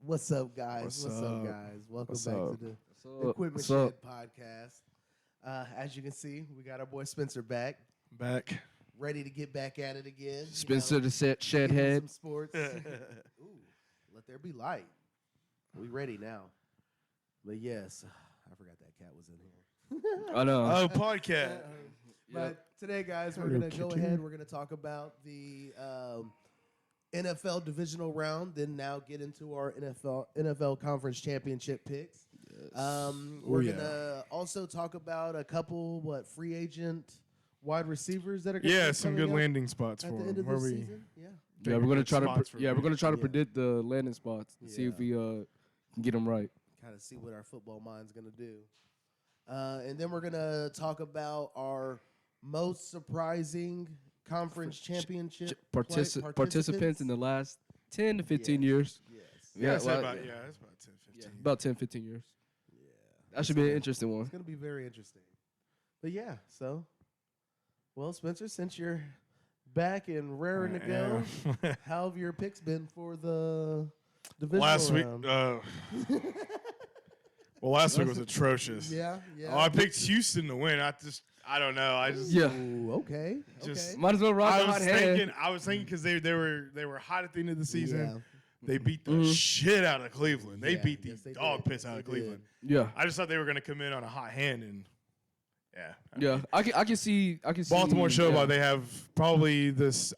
What's up, guys? What's up, guys? Welcome What's back up? to the What's up? Equipment What's Shed up? podcast. As you can see, we got our boy Spencer back, Back. ready to get back at it again. Spencer the get shed into head. some sports. Ooh, let there be light. We ready now. But yes, I forgot that cat was in here. I know. Oh, podcast. But today, guys, we're Hello, going to go kitty. ahead. We're going to talk about the NFL divisional round, then now get into our NFL conference championship picks. We're going to also talk about a couple, free agent wide receivers that are going to Yeah, some good landing spots at for the end him. of the season. Yeah. Yeah, we're gonna try spots to. for Yeah, we're gonna try to Yeah. predict the landing spots and see if we can get them right. Kind of see what our football mind's going to do. And then we're going to talk about our most surprising conference championship Participants in the last 10 to 15 Yes. years. Yes. Yeah, well, it's about 10, 15. Yeah, about 10, 15 years. Yeah. That should be an interesting one. It's going to be very interesting. But yeah, so, well, Spencer, since you're back and raring to go, how have your picks been for the divisional Last week, round? last week was atrocious. Yeah. Oh, I picked Houston to win. I don't know. I just Yeah, Ooh, okay. Just- okay. might as well rock I the hot was hand. thinking because they were hot at the end of the season. Yeah. They beat the shit out of Cleveland. They Yeah, beat the yes, they dog did. piss out of They did. Cleveland. Yeah, I just thought they were going to come in on a hot hand and yeah. yeah. I can see. Baltimore showed yeah. why they have probably this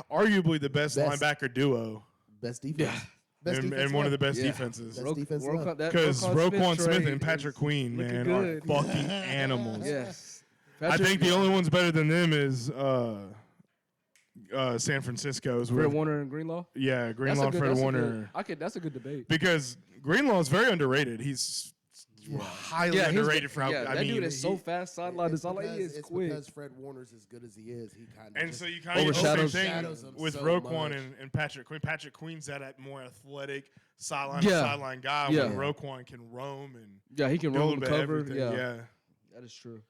arguably the best Best. linebacker duo Best defense. Yeah. Best and defense one of left. the best Yeah. defenses. Best defense left. Because Roquan Smith and Patrick is Queen, looking man, good. are fucking animals. Yes, I think the only ones better than them is San Francisco's. Fred with- Warner and Greenlaw. Yeah, Greenlaw, Fred Warner. That's a good debate. Because Greenlaw is very underrated. He's highly underrated for how. Yeah, I that mean, dude is so fast sideline to sideline. He is It's quick. because Fred Warner's as good as he is. He kind of and so you kind of Overshadows- same Shadows thing him with so Roquan much. and Patrick Queen. Patrick Queen's that more athletic sideline Yeah. to sideline guy. Yeah. Where Roquan can roam and Yeah, he can do a roll little and bit of cover. everything. Yeah, that is true.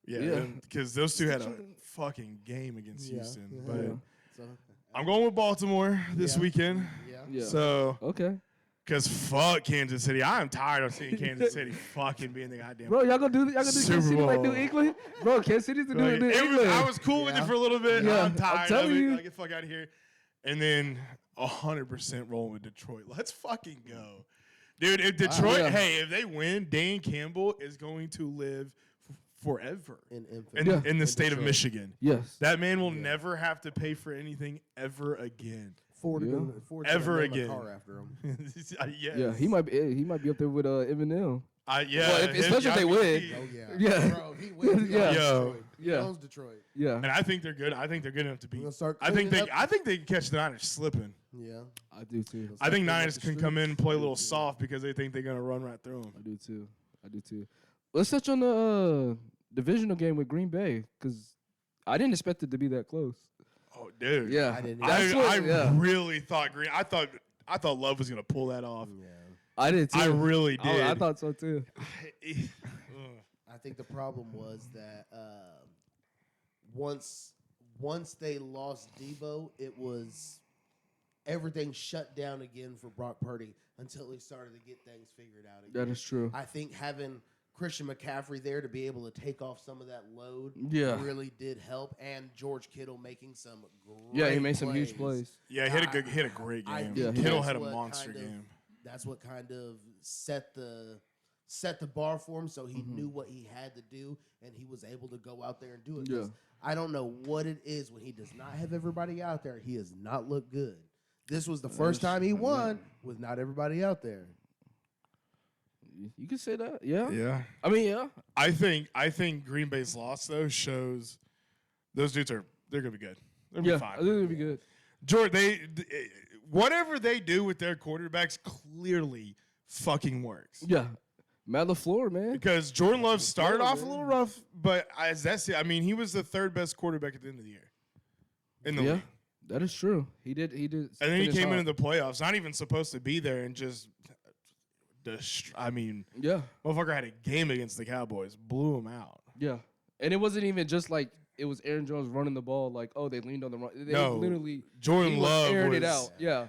Yeah, because those two had a fucking game against Yeah. Houston. Yeah. But So, I'm going with Baltimore this Yeah. weekend. yeah. Yeah. So, Okay, because fuck Kansas City. I am tired of seeing Kansas City fucking being the goddamn. bro, y'all gonna do Super Kansas City like Bowl. New England, bro. Kansas City's the New Like, England. I was cool with it Yeah. for a little bit. Yeah, I'm I'm tired of telling it. you. Like, get the fuck out of here. And then 100% rolling with Detroit. Let's fucking go. Dude, if Detroit, yeah. hey, if they win, Dan Campbell is going to live forever In in, infamy. in the state of Detroit. Michigan. Yes. That man will never have to pay for anything ever again. Ford, Yeah. Ford Ever name a again. car after him. Yes. Yeah, he might be up there with Eminem. Yeah. Well, especially if they win. Oh yeah. Yeah. Bro, if he wins, he Yeah. owns Yo. Detroit. He Yeah. owns Detroit. Yeah, And I think they're good. I think they're good enough to beat. gonna start I think cleaning they. up. I think they can catch the Niners slipping. Yeah. I do too. I think cleaning up Niners the can come in and streets. play a little soft because they think they're gonna run right through them. I do too. Let's touch on the divisional game with Green Bay because I didn't expect it to be that close. Oh, dude. Yeah, I didn't That's I what- yeah. really thought Green. I thought Love was gonna pull that off. Yeah. I did too. I really did. I thought so too. I think the problem was that once they lost Debo, it was everything shut down again for Brock Purdy until he started to get things figured out again. That is true. I think having Christian McCaffrey there to be able to take off some of that load Yeah. really did help, and George Kittle making some great Yeah, he made some huge plays. Yeah, he had a great I game. think Kittle that's had a what monster kind of- game. That's what kind of set the bar for him, so he knew what he had to do, and he was able to go out there and do it. 'Cause Yeah. I don't know what it is when he does not have everybody out there. He has not looked good. This was the first time he won with not everybody out there. You can say that. Yeah. Yeah. I mean, yeah. I think Green Bay's loss though shows those dudes they're gonna be good. They're gonna Yeah. be fine. I think it'll be good. Jordan, whatever they do with their quarterbacks clearly fucking works. Yeah. Matt LaFleur, man. Because Jordan Love started off a man. little rough, but as that's it. I mean, he was the third best quarterback at the end of the year in the Yeah. league. That is true. He did. And then he came into the playoffs, not even supposed to be there, and just, I mean, Yeah. motherfucker had a game against the Cowboys, blew him out. Yeah. And it wasn't even just like it was Aaron Jones running the ball like, oh, they leaned on the run. They No, literally Jordan he was Love airing it was- out. Yeah.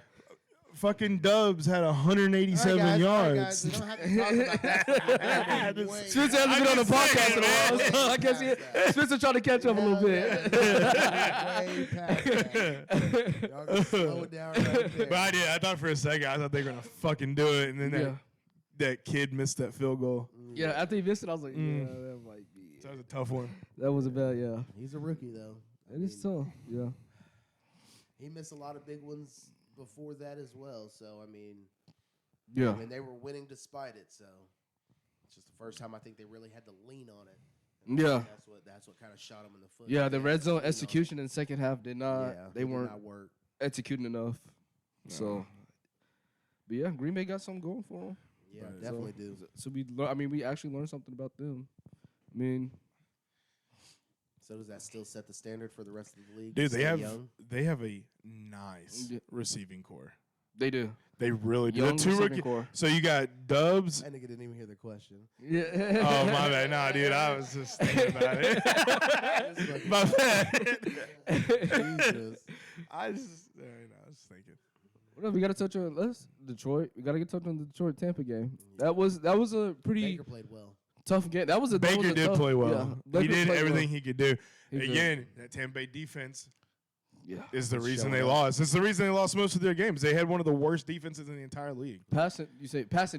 fucking Dubs had 187 All right, yards. guys, we don't have to talk about that. Spencer hasn't been on the podcast in a while, so I guess Spencer trying to catch up a little bit. Way past that. Y'all can slow it down right there. But I thought for a second, I thought they were gonna fucking do it, and then that kid missed that field goal. Yeah, after he missed it, I was like, yeah, that might be. So that was a tough one. That was a bad, yeah. He's a rookie, though. It is tough, yeah. He missed a lot of big ones before that as well. So, I mean, Yeah. they were winning despite it. So, it's just the first time I think they really had to lean on it. Yeah. That's what kind of shot them in the foot. Yeah, the red zone Lean on it. execution in the second half did not. Yeah, They it did weren't not work. executing enough. No. So, but yeah, Green Bay got something going for them. Yeah, Right. definitely do. So we actually learned something about them. I mean, So does that still set the standard for the rest of the league? Dude, Stay young? they have a nice receiving core. they do. They really do. Young The two receiving rookie. core. So you got Dubs. That nigga didn't even hear the question. Yeah. Oh my bad, nah, dude. I was just thinking about it. My bad. Jesus. I was just thinking. What else? We got to touch on Detroit. We got to get touch on the Detroit Tampa game. That was a pretty Baker played well. tough game. That was a Baker did tough, play well. Yeah, He Baker did played everything well. he could do. He did. Again, that Tampa Bay defense Yeah. is the reason showing they up. lost. It's the reason they lost most of their games. They had one of the worst defenses in the entire league. Passing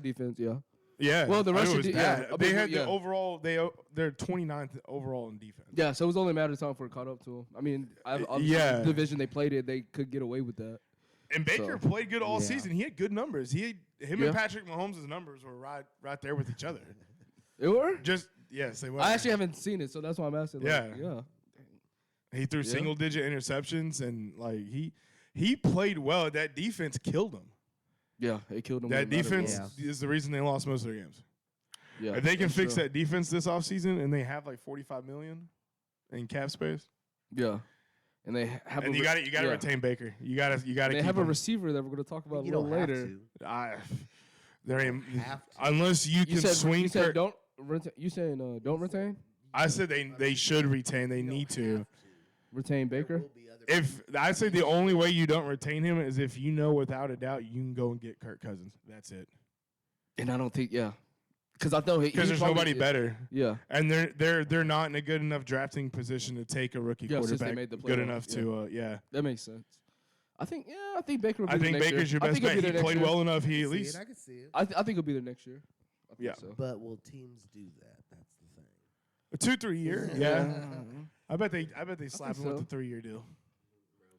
defense, yeah. Yeah. Well, the it rushing was de- bad. yeah, They but had yeah. the overall. They're 29th overall in defense. Yeah, so it was only a matter of time for it caught up to them. I mean, obviously Yeah. the division they played in, they could get away with that. And Baker So, played good all yeah. season. He had good numbers. Him Yeah. and Patrick Mahomes' numbers were right there with each other. It were? Yes, they were. I actually haven't seen it, so that's why I'm asking. Like, Yeah. Yeah. He threw Yeah. single-digit interceptions, and he played well. That defense killed him. Yeah, it killed them. That defense Yeah. is the reason they lost most of their games. Yeah. If they can that's fix true. that defense this offseason, and they have like $45 million in cap space, Yeah. And they have and you got to retain Baker. You got to They keep have a him. receiver that we're going to talk about You a little don't have later. to. There ain't have to. unless you can swing. You said Kirk- don't retain. You saying don't retain? I said they should retain. They You don't need to. have Retain There Baker? will be other If I say the only way you don't retain him is if you know without a doubt you can go and get Kirk Cousins. That's it. And I don't think because I know Because there's nobody better, Yeah. and they're not in a good enough drafting position to take a rookie Yeah, since they quarterback made the good playoffs, enough to That makes sense. I think Baker will be I there think next Baker's year. your I best think he'll bet. be He there next played year. well enough. He I at can see least it. I can see it. I think he'll be there next year. I think Yeah. so. But will teams do that? That's the thing. a 2-3 year. Yeah, I bet they slap him so. with a 3-year deal.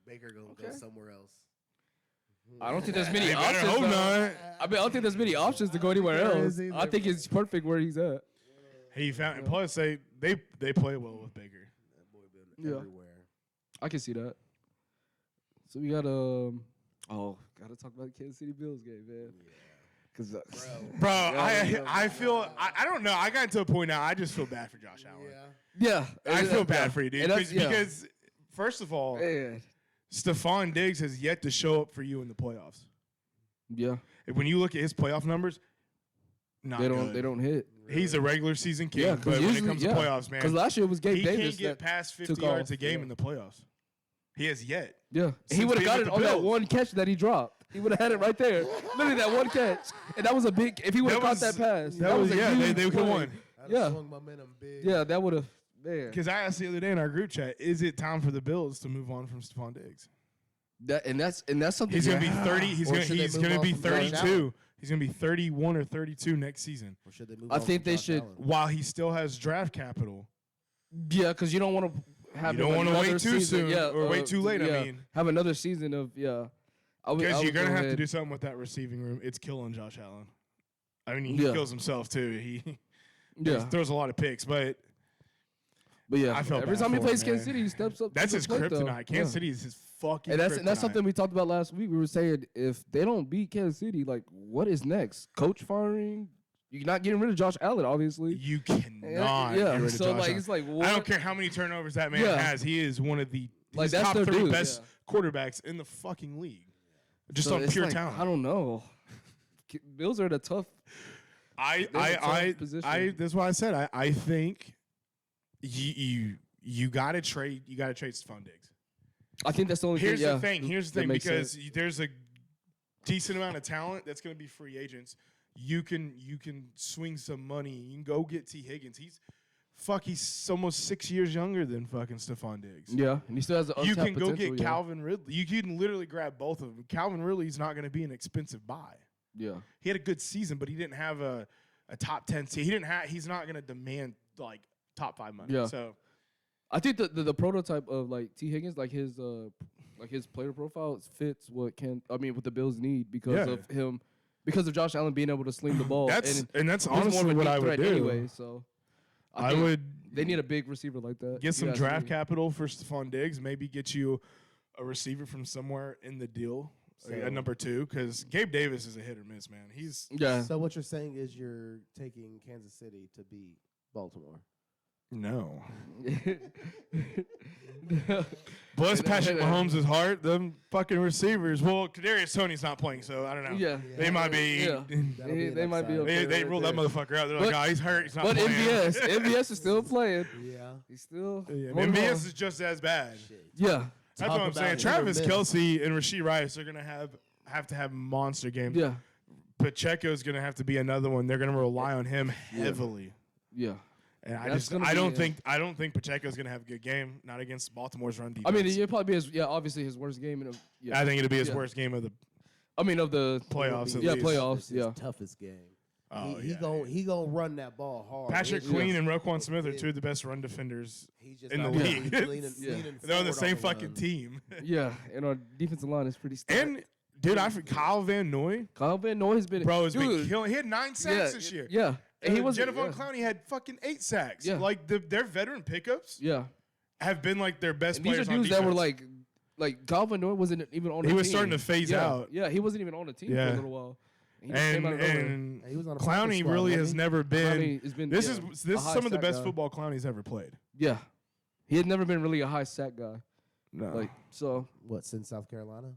Baker gonna Okay. go somewhere else. I don't think there's many They better options. hope though. not. I don't think there's many options to go anywhere There else. is either. I think it's perfect where he's at. He found. And plus, they play well with Baker. That boy been Yeah. everywhere. I can see that. So we got gotta talk about the Kansas City Bills game, man. Cause Bro, I feel I don't know. I got to a point now. I just feel bad for Josh Allen. Yeah. I feel bad for you, dude. And that's- Because first of all, Man. Stephon Diggs has yet to show up for you in the playoffs. Yeah, When you look at his playoff numbers, not they good. don't hit. He's a regular season king, Yeah, but 'cause when it usually- comes yeah. to playoffs, man, Because last year it was Gabe he Davis can't get that past 50 took yards off, a game yeah. in the playoffs. He has yet. Yeah, Since he would have being got with it the on that Bills. one catch that he dropped. He would have had it right there. Literally that one catch, and that was a big. If he would have That caught was- that pass, That was a yeah. huge They could play. have won. I'd Yeah. have swung momentum big. Yeah, that would have. Man, Because I asked the other day in our group chat, is it time for the Bills to move on from Stephon Diggs? that's something. He's gonna be Yeah. 30. He's Or gonna should they he's move gonna on be from Josh 32. Allen? He's gonna be 31 or 32 next season. Or should they move I on think from they Josh should- Allen? While he still has draft capital. Yeah, because you don't want to have. You don't want wanna to wait too soon or wait too late, I mean. have another season of I would Because you're go gonna have to ahead- do something with that receiving room. It's killing Josh Allen. I mean, he Yeah. kills himself too. He Yeah, throws a lot of picks, but but yeah, I felt every bad time he for plays him, Kansas man. City, he steps up. that's to his the plate, though. kryptonite. Kansas Yeah. City is his fucking. And that's kryptonite. something we talked about last week. We were saying if they don't beat Kansas City, like what is next? Coach firing? You're not getting rid of Josh Allen, obviously. You cannot. Yeah, get rid of so Josh like Allen. it's like what? I don't care how many turnovers that man Yeah. has. He is one of the Like, he's that's top their 3 dude. best quarterbacks in the fucking league. Just So on it's pure like, talent. I don't know. Bills are in a tough. I They're in a tough position. that's why I said I think you gotta trade Stephon Diggs. I think that's the only Here's thing. the thing. Here's the that thing makes because sense. there's a decent amount of talent that's going to be free agents. You can swing some money. You can go get T. Higgins. He's almost 6 years younger than fucking Stephon Diggs. Yeah, and he still has the You untapped can go potential, get Calvin Ridley. You can literally grab both of them. Calvin Ridley's not going to be an expensive buy. Yeah. He had a good season, but he didn't have a top 10 season. He's not going to demand like top 5 money. Yeah. So I think the prototype of like T. Higgins, like his player profile fits what the Bills need because of him, because of Josh Allen being able to sling the ball. That's he's honestly more of a what deep I would threat do. anyway. So I would They need a big receiver like that. get some Yes, draft we- capital for Stephon Diggs. Maybe get you a receiver from somewhere in the deal at number 2, because Gabe Davis is a hit or miss, man. He's Yeah. So what you're saying is you're taking Kansas City to beat Baltimore. no. Bless Patrick Mahomes' heart. Them fucking receivers. Well, Kadarius Toney's not playing, so I don't know. Yeah. They might be. Yeah. That'll be an They might be upside. okay. They right ruled that there. motherfucker out. They're like, But- oh, he's hurt. He's not But playing. MVS is still playing. Yeah. He's still. Yeah, holding MVS on. is just as bad. Shit. Yeah. That's Talk what I'm about saying. hit or Travis miss. Kelce and Rasheed Rice are gonna have to have monster games. Yeah. Pacheco's gonna have to be another one. They're gonna rely on him heavily. Yeah. And That's gonna I be don't a- think Pacheco's gonna have a good game. Not against Baltimore's run defense. I mean, it'll probably be obviously his worst game in I think it'll be his Yeah. worst game of the of the playoffs. At Yeah, least. playoffs. It's his Yeah. toughest game. Oh, he yeah. he gonna run that ball hard. Patrick It's Queen just- and Roquan Smith are two of the best run defenders. He's just in the not gonna league. be leaning Yeah. leaning They're on the forward same the fucking run. team. Yeah, and our defensive line is pretty stacked. And dude, Kyle Van Noy, Kyle Van Noy has been bro, has been dude, killing. He had 9 sacks this year. Yeah, and he was Jennifer yeah. Clowney had fucking 8 sacks. Yeah. Like their veteran pickups Yeah, have been like their best and these are players on dudes that were defense. like Kyle Van Noy wasn't even on. He the was team. starting to phase Yeah, out. Yeah, he wasn't even on the team for Yeah. a little while. He just came out of nowhere. and He was on a practice Clowney squad, really wasn't has he? never been. Clowney has been This yeah, is a high some of the sack best guy. football Clowney's ever played. Yeah, he had never been really a high sack guy. No. Like so, What, since South Carolina?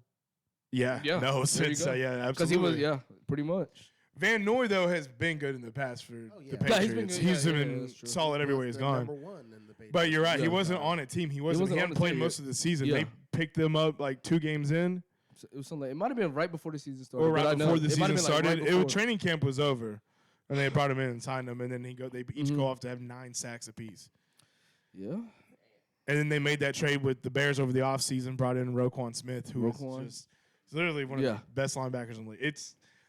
yeah. Yeah, No, there you since go. yeah, because absolutely. he was pretty much. Van Noy though has been good in the past for Oh, yeah. the Yeah, he's Patriots. been good. He's Yeah, been that's true. solid everywhere he's They're gone. Number one in the Patriots. But you're right. He Yeah. wasn't on a team. He wasn't. wasn't He on hadn't the played team. most of the season. Yeah. They picked them up like 2 games in, It was something. It might have been right before the season started. or but I right know- before the it might season have been, like, started. right before. Training camp was over, and they brought him in and signed him. And then they each Mhm. go off to have 9 sacks apiece. Yeah. And then they made that trade with the Bears over the offseason, brought in Roquan Smith, who is Roquan. just he's literally one of Yeah. the best linebackers in the league.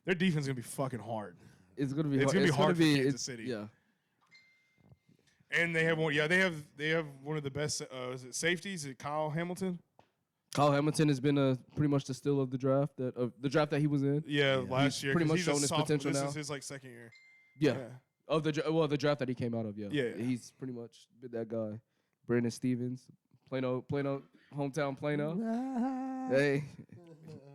Their defense is gonna be fucking hard. It's gonna be. It's hard. gonna be hard for Kansas it's- City. Yeah. And they have one. Yeah, they have one of the best. Is it safeties? Is it Kyle Hamilton? Kyle Hamilton has been pretty much the steal of the draft that he was in. Yeah, last He's year. pretty 'cause much he's a shown his sophomore. potential This now. is his like second year. Yeah. Of the draft that he came out of. Yeah. Yeah. He's pretty much been that guy. Brandon Stevens, Plano, hometown Plano. Hey,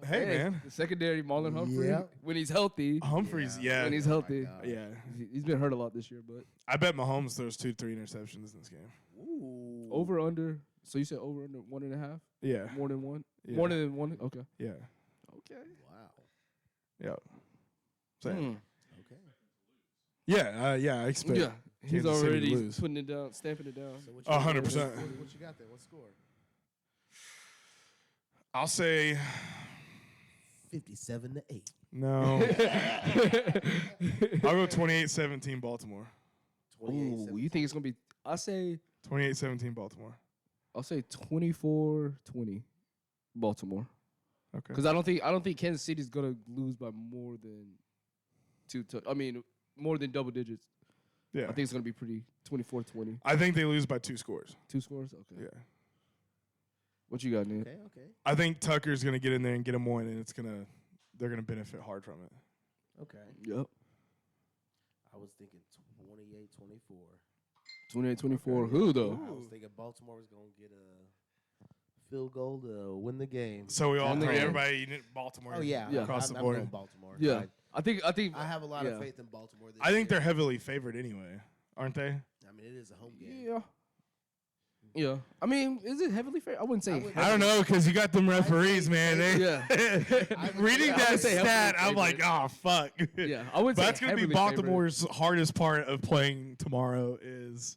Hey, man, the secondary Marlon Humphrey Yeah. when he's healthy. Humphreys. Yeah, When he's healthy. God. yeah. He's been hurt a lot this year, but I bet Mahomes throws 2-3 interceptions in this game. Ooh. over under. So you said over under 1.5? Yeah, More than one? Yeah. More than one? Okay. yeah, Okay. Wow. yeah. Same. Hmm. Okay. Yeah, I expect. Yeah. He's Kansas City to already lose. putting it down, stamping it down. So what 100%. What you got there? What score? I'll say 57-8. no. I'll go 28-17 Baltimore. 28. Ooh, you think it's gonna be? I'll say 28-17 Baltimore. 24-20 Baltimore. Okay. Because I don't think Kansas City's gonna lose by more than more than double digits. Yeah. I think it's gonna be pretty 24-20. I think they lose by 2 scores. 2 scores. Okay. Yeah. What you got, Nick? Okay. I think Tucker's gonna get in there and get him one, and they're gonna benefit hard from it. Okay. Yep. I was thinking 28-24. 28-24. Who though? I was thinking Baltimore was going to get a field goal to win the game. So we all On the think game. everybody Baltimore. Oh, yeah. Yeah. across I'm the board. going Baltimore. Yeah. I think. I have a lot yeah. of faith in Baltimore this I think year. they're heavily favored anyway, aren't they? I mean, it is a home game. Yeah. Yeah. I mean, is it heavily fair? I wouldn't say. would- I don't know because you got them referees, say man. They, Yeah. reading I that would say heavily stat, I'm like, favored. oh fuck. Yeah. I would But say that's gonna be heavily Baltimore's hardest part of playing tomorrow is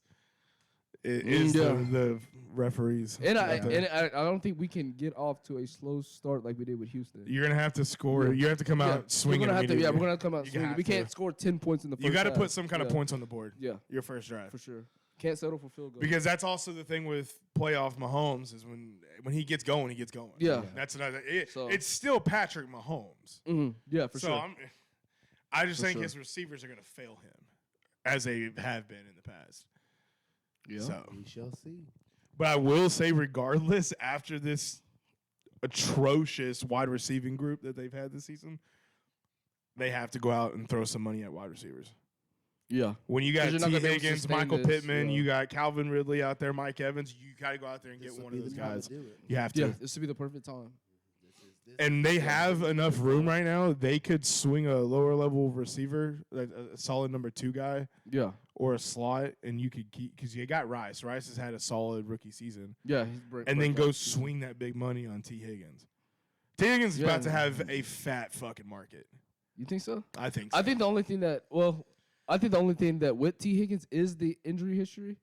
Yeah. the referees. And out there. I don't think we can get off to a slow start like we did with Houston. You're gonna have to score. Yeah. You have to come out swinging. We're gonna have to. immediately. Yeah, we're gonna come out You swinging. have We to. can't score 10 points in the first. You got to half. put some kind of Yeah. points on the board. Yeah, Your first drive. for sure. Can't settle for field goals. Because that's also the thing with playoff Mahomes is when he gets going, he gets going. Yeah. That's another. So- It's still Patrick Mahomes. Yeah, for so sure. I just For think sure. his receivers are going to fail him, as they have been in the past. Yeah. So, We shall see. but I will say, regardless, after this atrocious wide receiving group that they've had this season, they have to go out and throw some money at wide receivers. Yeah. When you got 'Cause you're not T. gonna be able to Higgins, sustain Michael this, Pittman, yeah. you got Calvin Ridley out there, Mike Evans, you got to go out there and This get will one be of those the time guys. to do it. You have to. Yeah. This would be the perfect time. And they have enough room right now. They could swing a lower level receiver, a solid number 2 guy, Yeah. or a slot, and you could keep because you got Rice. Rice has had a solid rookie season, Yeah. and then go swing that big money on T. Higgins. T. Higgins is Yeah. about to have a fat fucking market. You think so? I think. So. I think the only thing that with T. Higgins is the injury history,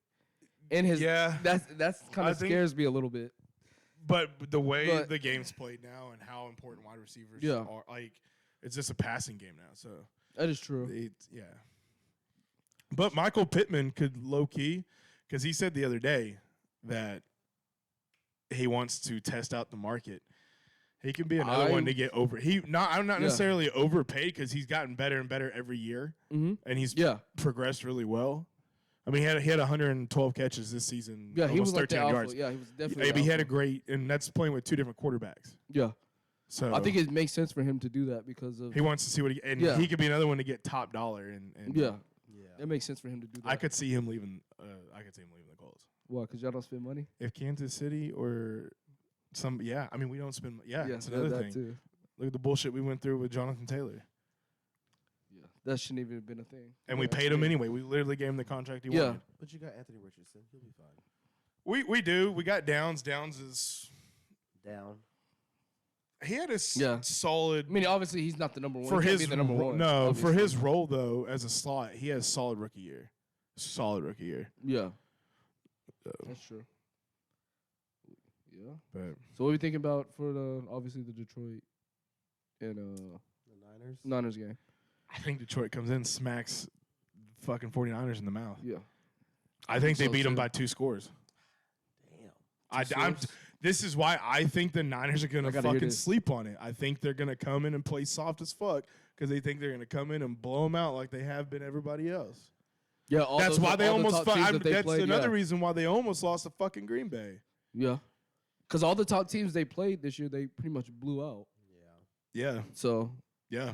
and his Yeah. that's kind I of think- scares me a little bit. But the way But- the game's played now and how important wide receivers Yeah. are, like, it's just a passing game now. So That is true. yeah. But Michael Pittman could low key, because he said the other day that he wants to test out the market. He can be another one to get over. I'm not necessarily overpaid because he's gotten better and better every year, and he's progressed really well. I mean, he had 112 catches this season. Yeah, he was almost like the 13 alpha. yards. Yeah, he was definitely. Maybe the he had a alpha. great, and that's playing with 2 different quarterbacks. Yeah, So I think it makes sense for him to do that because of he wants to see what he could be another one to get top dollar. And yeah, Yeah. it makes sense for him to do that. I could see him leaving. I could see him leaving the Colts Why? Because y'all don't spend money. if Kansas City or some. Yeah, I mean we don't spend. Yeah, it's yeah, another that thing. too. Look at the bullshit we went through with Jonathan Taylor, Yeah, that shouldn't even have been a thing. and we Yeah, paid him anyway. We literally gave him the contract he wanted. But you got Anthony Richardson. He'll be fine. We do. We got Downs. Downs is Down. he had a Yeah. solid I mean, obviously he's not the number one. for He can't his be the number one. no for obviously. his role though as a slot. He has solid rookie year. Solid rookie year. Yeah, that's true. Yeah. But So what are we thinking about for the obviously the Detroit and The Niners. Niners game? I think Detroit comes in, smacks fucking 49ers in the mouth. Yeah. I think they so beat them too. by 2 scores. Damn. This is why I think the Niners are going I to gotta hear fucking this. sleep on it. I think they're going to come in and play soft as fuck because they think they're going to come in and blow them out like they have been everybody else. Yeah. That's why they almost. That's played, another reason why they almost lost to fucking Green Bay. Yeah. Because all the top teams they played this year, they pretty much blew out. Yeah, So, yeah.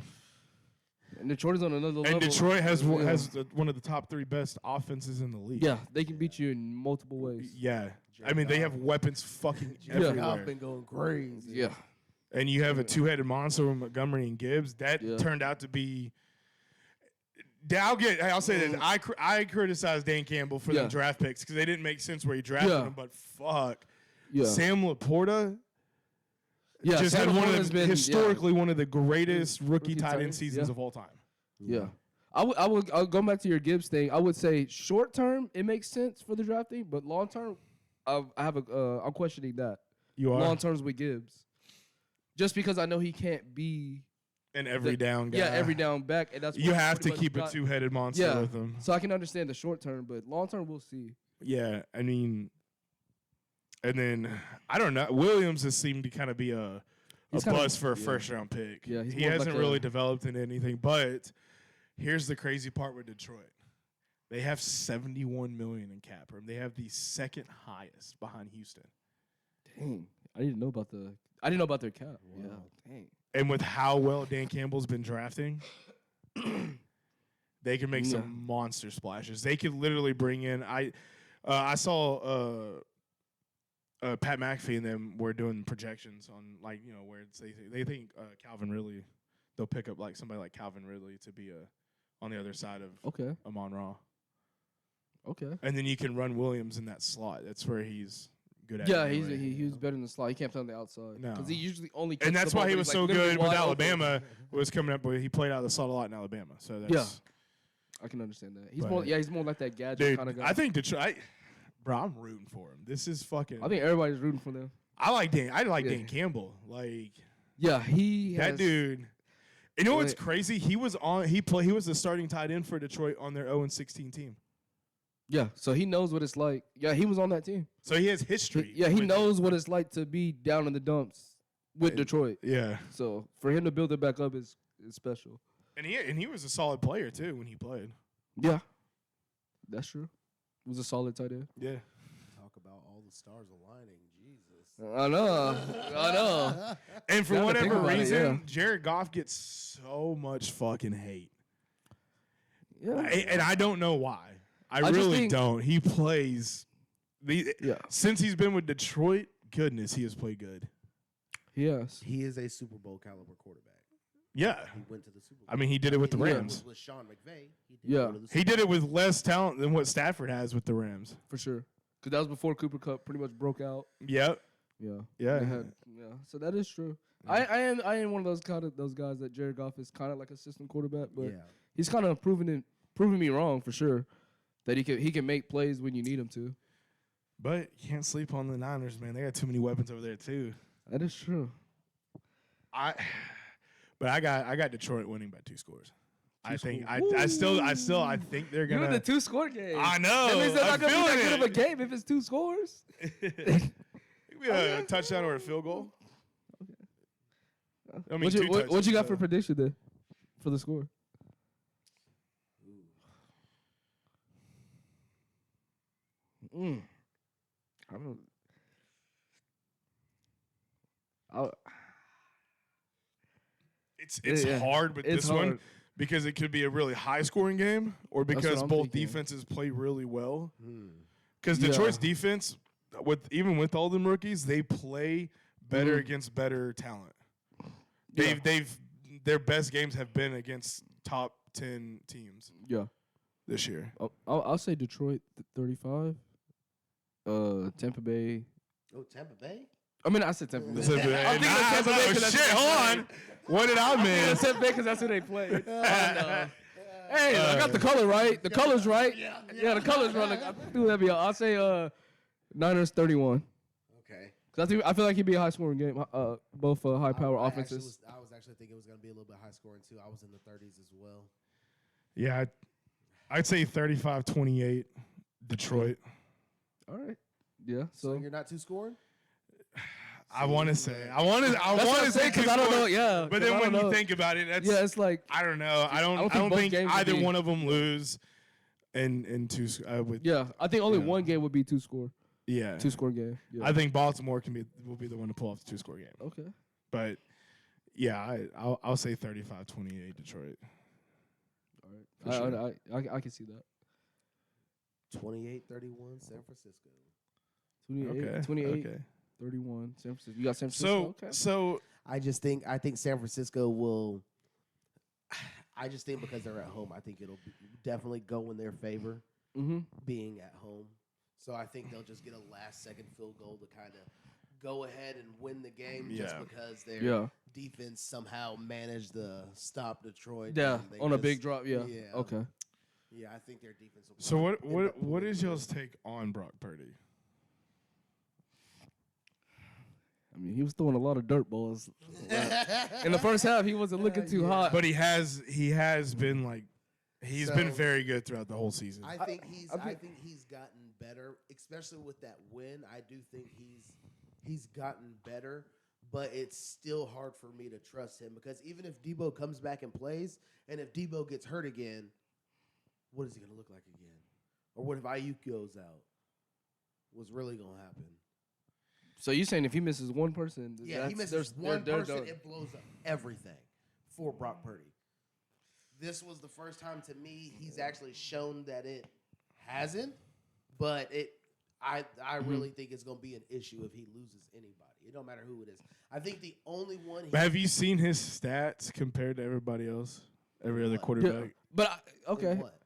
and Detroit is on another level. And Detroit has Yeah. one of the top 3 best offenses in the league. Yeah, they can beat you in multiple ways. Yeah. I mean, they have weapons fucking everywhere. I've been going crazy. Yeah. And you have a 2-headed monster with Montgomery and Gibbs. That Yeah. turned out to be. I'll say this. I criticized Dan Campbell for them Yeah. draft picks because they didn't make sense where he drafted Yeah. them. But fuck, Yeah. Sam Laporta Yeah, just Sam had one Laporta's of the, been- historically one of the greatest rookie Rookie tight tight end ends, seasons yeah. of all time. Yeah. I'll go back to your Gibbs thing. I would say short term it makes sense for the drafting, but long term, I'm questioning that. You are Long terms with Gibbs, just because I know he can't be an every down guy. yeah every down back, and that's You what have to pretty much keep a got- 2-headed monster Yeah. with him. So I can understand the short term, but long term we'll see. Yeah, I mean, and then I don't know. Williams has seemed to kind of be a He's kinda- buzz for a yeah. first round pick. Yeah, he's he more hasn't like really a- developed into anything. But here's the crazy part with Detroit: they have 71 million in cap room. They have the second highest behind Houston. Dang, I didn't know about their cap. Yeah, dang. And with how well Dan Campbell's been drafting, they can make Yeah. some monster splashes. They could literally bring in. I saw Pat McAfee and them were doing projections on where they think Calvin Ridley, they'll pick up like somebody like Calvin Ridley to be on the other side of Okay, Amon-Ra, okay. and then you can run Williams in that slot. That's where he's good at. Yeah, anyway. he was better in the slot. He can't play on the outside. No. Because he usually only. And catches that's the ball why he when was he's, so like, literally good with wide open. Alabama. Was coming up with he played out of the slot a lot in Alabama. So that's I can understand that. He's But- more. Yeah, he's more like that gadget dude. kind of guy. I think Detroit. bro, I'm rooting for him. This is fucking. I think everybody's rooting for them. I like Dan. Yeah. Dan Campbell. Like Yeah, that dude. You know what's crazy? He was the starting tight end for Detroit on their 0-16 team. Yeah, so he knows what it's like. Yeah, he was on that team. So he has history. He knows what it's like to be down in the dumps with Detroit. Yeah. So for him to build it back up is special. And he was a solid player too when he played. Yeah, that's true. He was a solid tight end. Yeah. Talk about all the stars aligning. Jesus. I know. And for Now to think whatever about it, reason, yeah. Jared Goff gets so much fucking hate. Yeah. And I don't know why. I just really think- don't. He plays. Yeah. Since he's been with Detroit, goodness, he has played good. Yes. He is a Super Bowl caliber quarterback. Yeah. He went to the Super Bowl. I mean, he did it with the He Rams. was with Sean McVay. He did Yeah. go to the He Super did it Bowl. with less talent than what Stafford has with the Rams. For sure. Because that was before Cooper Kupp pretty much broke out. Yep. Yeah. Yeah. Yeah. So that is true. I am one of those guys that Jared Goff is kind of like a system quarterback, but Yeah. he's kind of proving me wrong for sure. That he can make plays when you need him to. But you can't sleep on the Niners, man. They got too many weapons over there too. That is true. I got Detroit winning by 2 scores. I think scores. I think they're You're gonna. in the 2-score game. I know. That means they're not I'm gonna be that feeling good of a it. game if it's 2 scores. It could be a touchdown or a field goal. I mean, What you got for prediction then for the score? I don't. It's Yeah, hard with it's this one hard. because it could be a really high scoring game or what because I'm both thinking. defenses play really well. Hmm. Because Yeah. Detroit's defense, even with all them rookies, they play better Mhm. against better talent. Yeah. Their best games have been against top 10 teams Yeah. this year. I'll say Detroit 35. Tampa Bay. Oh, Tampa Bay? I mean, I said Tampa Bay. I'm thinking of Tampa Bay 'cause that's shit, what they hold on. What did I I mean? said Bay because that's who they play. Hey, I got the color right. The color's right. Yeah, the color's right. I think that'd be. I'll say Niners 31. Okay. Cause I feel like it'd be a high scoring game. Both high power offenses. I was actually thinking it was going to be a little bit high scoring, too. I was in the 30s as well. Yeah, I'd say 35-28 Detroit. All right. Yeah. So So you're not too scoring? I want to say. I that's want what to I'm say saying because I don't know. Yeah. But 'cause then I when don't you know. think about it, that's yeah, it's like I don't know. I don't think both think games would either be- one of them lose. And two with yeah. I think only Yeah. one game would be 2-score. yeah. 2-score game. Yeah. I think Baltimore will be the one to pull off the 2-score game. Okay. But yeah, I'll say 35-28 Detroit. All right. For sure. I can see that. 28-31 San Francisco. 28, Okay. 31 San Francisco. You got San Francisco. So I think San Francisco will. I just think because they're at home, I think it'll definitely go in their favor Mm-hmm. being at home. So I think they'll just get a last-second field goal to kind of go ahead and win the game just Yeah. because their Yeah. defense somehow managed to stop Detroit. Yeah. and they On a just- big drop. Yeah. Yeah. Okay. Yeah, I think their defense will. so end up what pulling is through. y'all's take on Brock Purdy? I mean, he was throwing a lot of dirt balls. In the first half, he wasn't looking too Yeah. hot. But he has been like he's been So- very good throughout the whole season. I think I think he's gotten better, especially with that win. I do think he's gotten better, but it's still hard for me to trust him because even if Debo comes back and plays, and if Debo gets hurt again, what is he going to look like again? Or what if Ayuk goes out? What's really going to happen? So you saying if he misses one person, Yeah, he misses one person, it blows up everything for Brock Purdy. This was the first time to me he's actually shown that it hasn't, but I really think it's going to be an issue if he loses anybody. It don't matter who it is. I think the only one. But have you seen his stats compared to everybody else? Every other What? quarterback? But okay, What?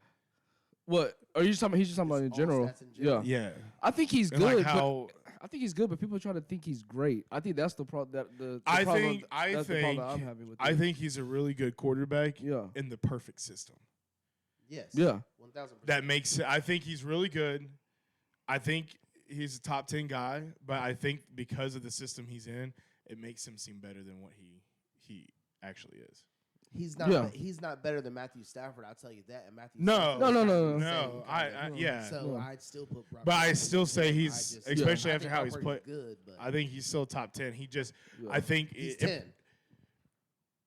what are you just talking? He's just talking about in All general. stats in general? Yeah, Yeah. I think he's And good. like how I think he's good, but people try to think he's great. I think that's the problem. The I problem, think that's the problem that I'm having with I it. think he's a really good quarterback Yeah. in the perfect system. Yes. Yeah. 1,000%. That makes I think he's really good I think he's a top 10 guy, but I think because of the system he's in, it makes him seem better than what he actually is. He's not. Yeah. He's not better than Matthew Stafford. I'll tell you that. And Matthew. No. Stafford No, is no, not no, the no. same No, kind of- yeah. So Yeah. I'd still put. Brock But I Purdy still over say him. he's, I just- especially I after think how Brock he's Purdy's played. good, but I think he's still top 10. He just, Yeah. I think he's it- 10.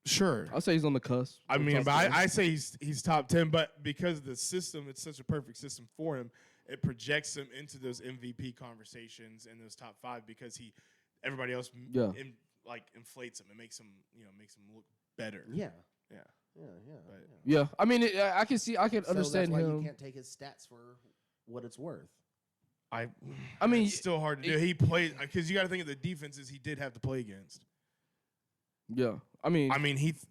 Sure. I'll say he's on the cusp. I of mean, top but 10. I say he's top 10, but because of the system, it's such a perfect system for him. It projects him into those MVP conversations and those top 5 because everybody else Yeah. inflates him. It makes him look better. Yeah. Yeah. Yeah. Yeah. But- yeah. Yeah, I mean, I can So understand that's why him. you can't take his stats for what it's worth. I mean, it's still hard to do. He played because you got to think of the defenses he did have to play against. yeah, I mean,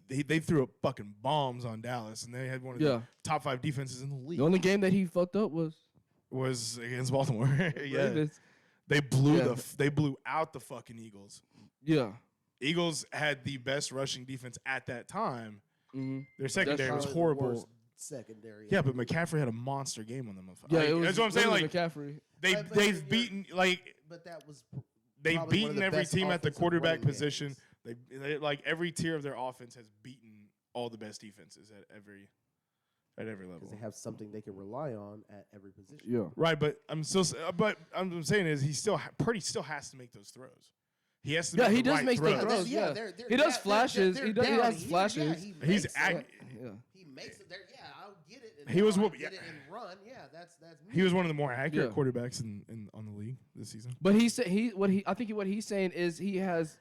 They threw up fucking bombs on Dallas, and they had one of the top 5 defenses in the league. the only game that he fucked up Was against Baltimore. Yeah, Ravens. they blew Yeah. they blew out the fucking Eagles. Yeah. Eagles had the best rushing defense at that time. Mm-hmm. Their secondary was Probably the horrible. worst secondary. Yeah, but McCaffrey had a monster game on them. Yeah, Like, it was. that's what I'm saying. literally Like McCaffrey. But they've you're- beaten But that was. they've probably one of beaten the every best team at the offensive quarterback running position. games. They like every tier of their offense has beaten all the best defenses at every level. Because they have something they can rely on at every position. Yeah. Right, but I'm saying is Purdy still has to make those throws. He has to. Yeah, make he the does right make the throws. throws. Yeah. they're He does down- flashes. they're He does- he down. has flashes. he He's makes act- it. Yeah. He makes it there. Yeah, I'll get it. And He was I'll what- get yeah. it and run. Yeah, that's me. He was one of the more accurate Yeah. quarterbacks in on the league this season. But he said what he's saying is he has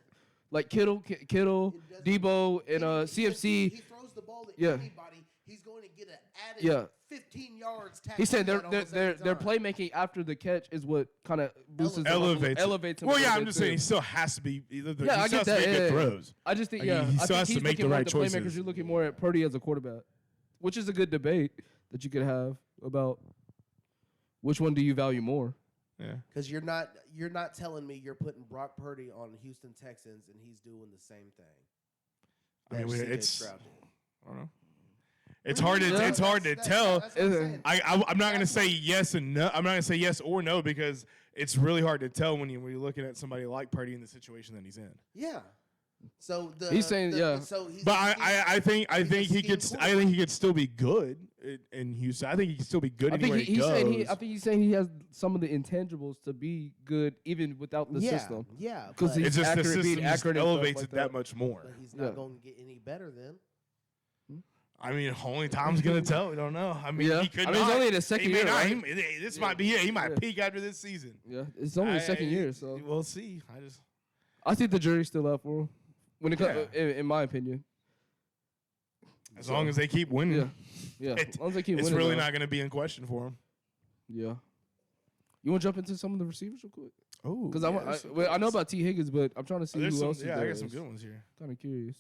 like Kittle, It doesn't- Debo, and He CFC. throws the ball to Yeah. anybody. He's going to get an added Yeah. 15 yards. He said tackle almost their every time. playmaking after the catch is what kind of boosts his elevates him. Well, a yeah, little I'm bit just too. saying he still has to be. Yeah, I he still get has to that. make Yeah, good yeah. throws. I just think, Like, yeah, he I still has think to he's make the looking more right at the playmakers. choices. You're looking more at Purdy as a quarterback, which is a good debate that you could have about which one do you value more. Yeah. Because you're not telling me you're putting Brock Purdy on Houston Texans and he's doing the same thing. I mean, that C.J. it's. Stroud did. I don't know. It's hard to Yeah. it's hard to tell. That's what I'm saying. I'm not gonna say yes and no. I'm not gonna say yes or no because it's really hard to tell when you're looking at somebody like Purdy in the situation that he's in. Yeah. So He's saying, yeah. So he's But I think he's a he could scheme I think he could still be good in Houston. I think he could still be good I anywhere think he he's goes. saying I think he's saying he has some of the intangibles to be good even without the system. Yeah. 'Cause but- he's it's just the accurate, being system just accurate and stuff elevates like it that that. much more. But he's not Yeah. going to get any better then. I mean, only time's gonna tell. We don't know. I mean, Yeah. he could I mean, he's not. only in his second He may year, not. right? This might be it. He might Yeah. peak after this season. Yeah, it's only his second year, so we'll see. I think the jury's still out for him when it comes, Yeah. in my opinion. As long as they keep winning, Yeah, yeah. As long as they keep it's winning, really though. not going to be in question for him. Yeah. You want to jump into some of the receivers real quick? Oh, Because I know about T. Higgins, but I'm trying to see who else is Yeah, there. I got some good ones here. Kind of curious.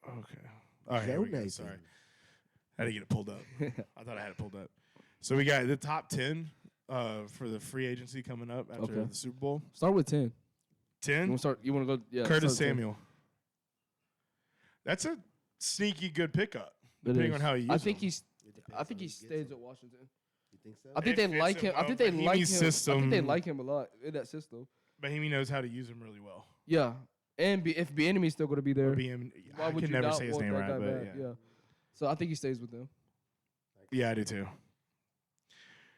Okay. All right, here we go. Sorry. I had to get it pulled up. I thought I had it pulled up. So we got the top 10 for the free agency coming up after Okay. the Super Bowl. Start with 10. 10, You want to go? Yeah. Curtis start with 10. Samuel. That's a sneaky good pickup, It depending is. on how you use I think him. I think he stays at Washington. You think so? I think It they like fits him him. I think well. they He like him. needs I think they system. like him a lot in that system. But he knows how to use him really well. Yeah, and if Bieniemy's still going to be there, why I would can you never not say his want name that right, guy but back? yeah. So I think he stays with them. Yeah, I do too.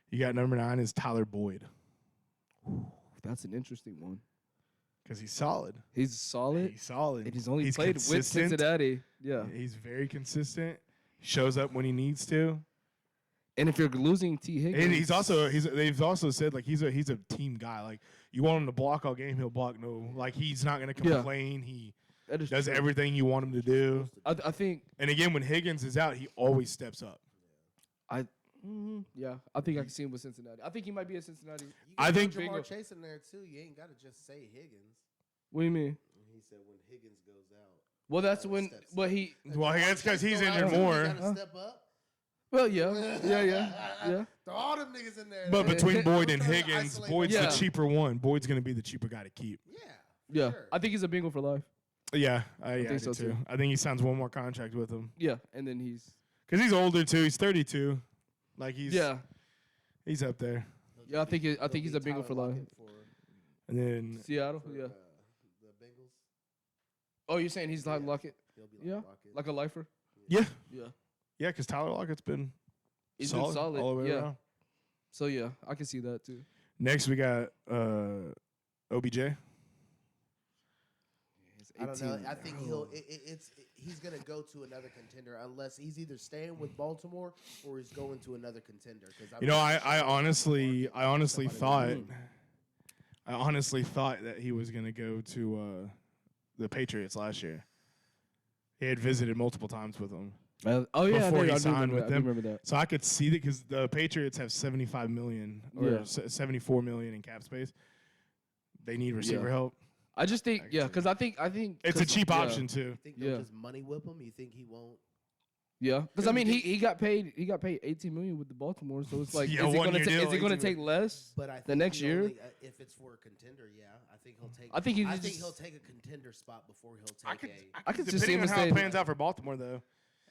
You got number 9 is Tyler Boyd That's an interesting one. because he's solid. He's solid. He's solid. And he's only played with consistent. Cincinnati. Yeah. He's very consistent. Shows up when he needs to. And if you're losing T. Higgins, And they've also said like he's a team guy. Like you want him to block all game, he'll block no. Like he's not gonna complain. He that is does true. everything you want him to do. I think And again, when Higgins is out, he always steps up. yeah, I think I can see him with Cincinnati. I think he might be at Cincinnati. You I can think- put Jamar Bingo. Chase in there too. You ain't got to just say Higgins. What do you mean? He said when Higgins goes out. Well, that's Oh, when. steps But up. he. Well, that's because he's in there Go out, more. You gotta step up. Well, yeah. Throw all them niggas in there. But between Boyd and Trying to Higgins, isolate Boyd's Yeah. the cheaper one. Boyd's gonna be the cheaper guy to keep. Yeah. Yeah, Sure. I think he's a bingo for life. Yeah, I think so, too. too. I think he signs one more contract with him Yeah, and then he's because he's older too. He's 32. Like he's up there. Yeah, I think he's a Bengal for life. And then Seattle, the Bengals. Oh, you're saying he's like Lockett? He'll be Yeah, Lockett. like a lifer. yeah, Yeah, because Tyler Lockett's been he's been solid. all the way around. So yeah, I can see that too. Next we got OBJ. I don't know. I think he's gonna go to another contender unless he's either staying with Baltimore or he's going to another contender. I honestly thought that he was gonna go to the Patriots last year. He had visited multiple times with them. Before he signed with them. I remember that. So I could see that because the Patriots have $75 million or $74 million in cap space. They need receiver help. I just think, because I think It's a cheap option too. You think they'll just money whip him? You think he won't? Yeah, because I mean, he got paid $18 million with the Baltimore, so it's like, is he gonna take less? But I think the next year, if it's for a contender, I think he'll take. I think he'll take a contender spot before he'll take I could just see depending him on how stay. it pans out for Baltimore though.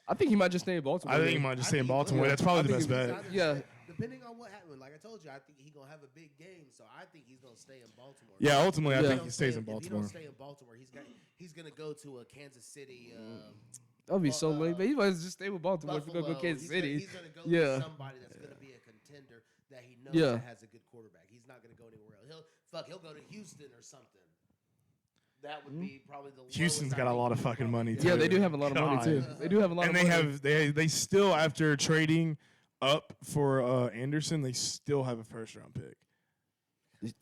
I think he might just stay in Baltimore. I think he might just stay in Baltimore. That's probably the best bet. Yeah. Depending on what happens, like I told you, I think he's gonna have a big game, so I think he's gonna stay in Baltimore. Yeah, ultimately, I Yeah. think he stays in Baltimore. If he don't stay in Baltimore, he's gonna go to a Kansas City. That'd be so lame. But he might just stay with Baltimore if Buffalo. you're gonna go Kansas City. He's gonna go with somebody that's gonna be a contender that he knows that has a good quarterback. He's not gonna go anywhere else. He'll go to Houston or something. That would be probably the Houston's lowest got a lot of fucking money too. Yeah, they do have a lot of money too. They do have a lot and of money. they still, after trading up for Anderson, they still have a first round pick.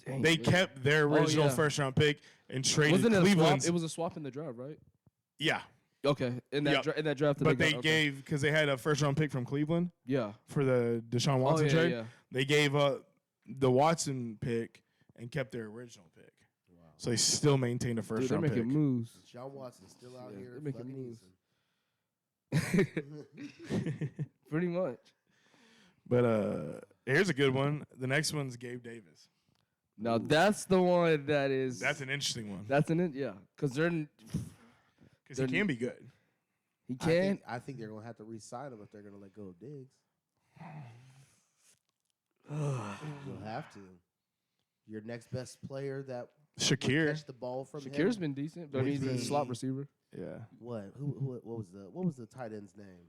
Dang, They man. kept their original first round pick and traded Wasn't it a swap? Cleveland's. It was a swap in the draft, right? Yeah, Okay, in that in that draft. That but they they gave because they had a first round pick from Cleveland for the Deshaun Watson trade. Yeah. They gave up the Watson pick and kept their original pick. So they still maintained a first round they're pick. making moves. John Watson's still out here. They're making fucking moves. Pretty much. But here's a good one. The next one's Gabe Davis. Now that's the one that is. That's an interesting one. That's because Because he can be good. He can. I think they're gonna have to re-sign him if they're gonna let go of Diggs. You'll have to. Your next best player that Shakir. catch the ball from Shakir's him. been decent, but he's a slot receiver. Yeah. What was the tight end's name?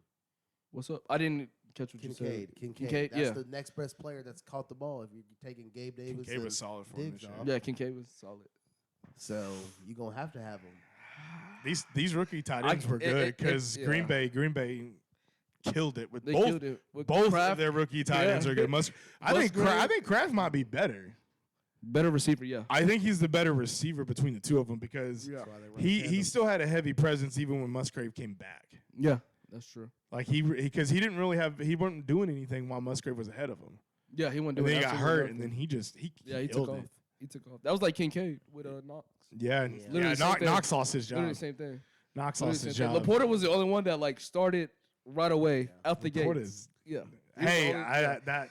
What's up? I didn't catch what you said. Kincaid. That's the next best player that's caught the ball. If you're taking Gabe Davis, Kincaid was solid for him this year. Yeah, Kincaid was solid. So you're gonna have to have him. These rookie tight ends were good because Green Bay killed it with both Kraft. of their rookie tight ends are good. I think Kraft might be better. Better receiver, yeah. I think he's the better receiver between the two of them because he still had a heavy presence even when Musgrave came back. Yeah, that's true. Like he wasn't doing anything while Musgrave was ahead of him. Yeah, he wasn't And doing. then he got hurt, and then he he took killed off. it. He took off. That was like Kincaid with Knox. Yeah, Literally the same thing. Knox lost his job. Literally the same thing. Knox Literally lost the his same thing. job. Laporta was the only one that like started right away out the gate. Laporta's- Yeah. Hey, that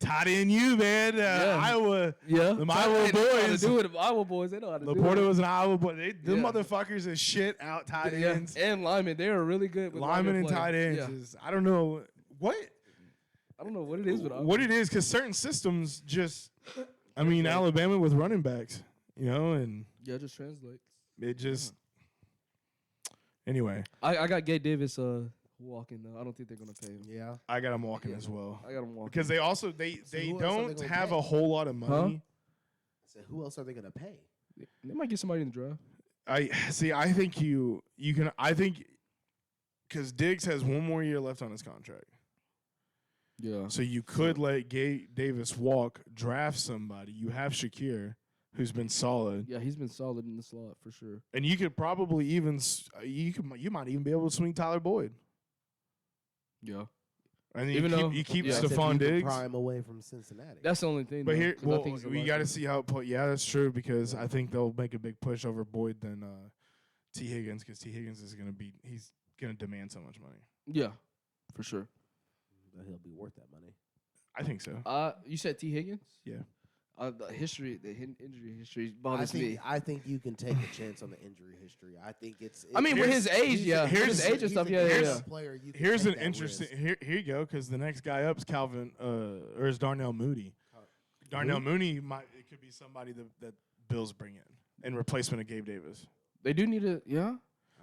tied in you, man. Iowa, Yeah. the Iowa boys. Do it. The Iowa boys, they know how to do it. Laporta was an Iowa boy. Them motherfuckers is shit out tight Yeah. ends. And linemen, they are really good with Linemen and play. tight ends Yeah. is, I don't know what I don't know what it is with what it is because certain systems just, I mean, Alabama with running backs, and Yeah, it just translates. it just, anyway, I got Gabe Davis walking though. I don't think they're gonna pay him. Yeah. I got them walking as well. I got him walking. Because they also, they who else are they don't gonna have pay? a whole lot of money. So who else are they gonna pay? They might get somebody in the draft. I think you can. I think because Diggs has one more year left on his contract, Yeah. so you could let Gabe Davis walk, draft somebody. You have Shakir, who's been solid, Yeah, he's been solid in the slot for sure. and you could probably even you might even be able to swing Tyler Boyd, Yeah. and then Even though- you keep yeah. That's if Stephon you can Diggs. pry him away from Cincinnati. That's the only thing. But though, here, 'cause I well, think he's a we lot got to good. see how. Yeah, that's true because I think they'll make a big push over Boyd than T Higgins because T Higgins is he's gonna demand so much money. Yeah, for sure. But he'll be worth that money. I think so. You said T Higgins? Yeah. The injury history bothers me. I think you can take a chance on the injury history. I think it's. I mean, with his age, yeah. With his age and stuff, yeah. Here's an interesting. Here you go, because the next guy up is Calvin, or is Darnell Mooney. Darnell Mooney it could be somebody that Bills bring in replacement of Gabe Davis. They do need to, yeah.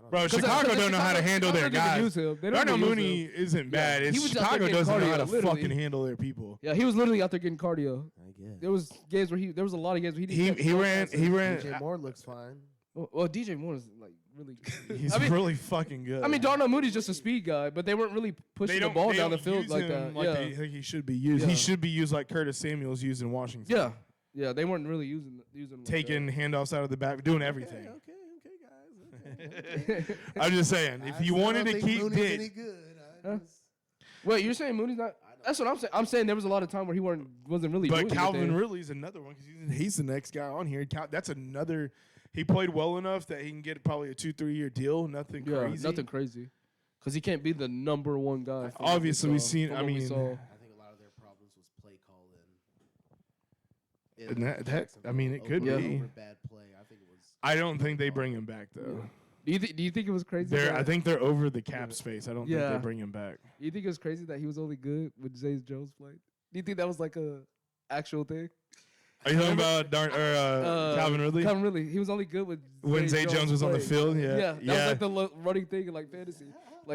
Bro, Chicago don't know how to handle their guys. Darnell Mooney isn't bad. It's Chicago doesn't know how to fucking handle their people. Yeah, he was literally out there getting cardio. I guess. There was games where there was a lot of games where he ran. DJ Moore looks fine. Well, DJ Moore is like really good. He's really fucking good. I mean, Darnell Mooney's just a speed guy, but they weren't really pushing the ball down the field like that. Like they think he should be used. Yeah. He should be used like Curtis Samuel's used in Washington. Yeah, they weren't really using him taking handoffs out of the back, doing everything. Okay, guys. Okay. I'm just saying, if you wanted to keep Mooney's Dick, wait, you're saying Mooney's not? That's what I'm saying. I'm saying there was a lot of time where he wasn't really. But doing Calvin anything. Ridley's another one because he's the next guy on here. That's another. He played well enough that he can get probably a 2-3 year deal. Nothing crazy. Nothing crazy. Because he can't be the number one guy. Obviously, we've seen. I mean, I think a lot of their problems was play calling. And I mean, it could be. Bad play. I think it was. I don't think they bring him back though. Do you think it was crazy? I think they're over the cap space. I don't think they bring him back. Do you think it was crazy that he was only good when Zay Jones played? Do you think that was like a actual thing? Are you talking about Calvin Ridley? Calvin Ridley. He was only good when Zay Jones was on the field. Yeah, that was like the running thing in like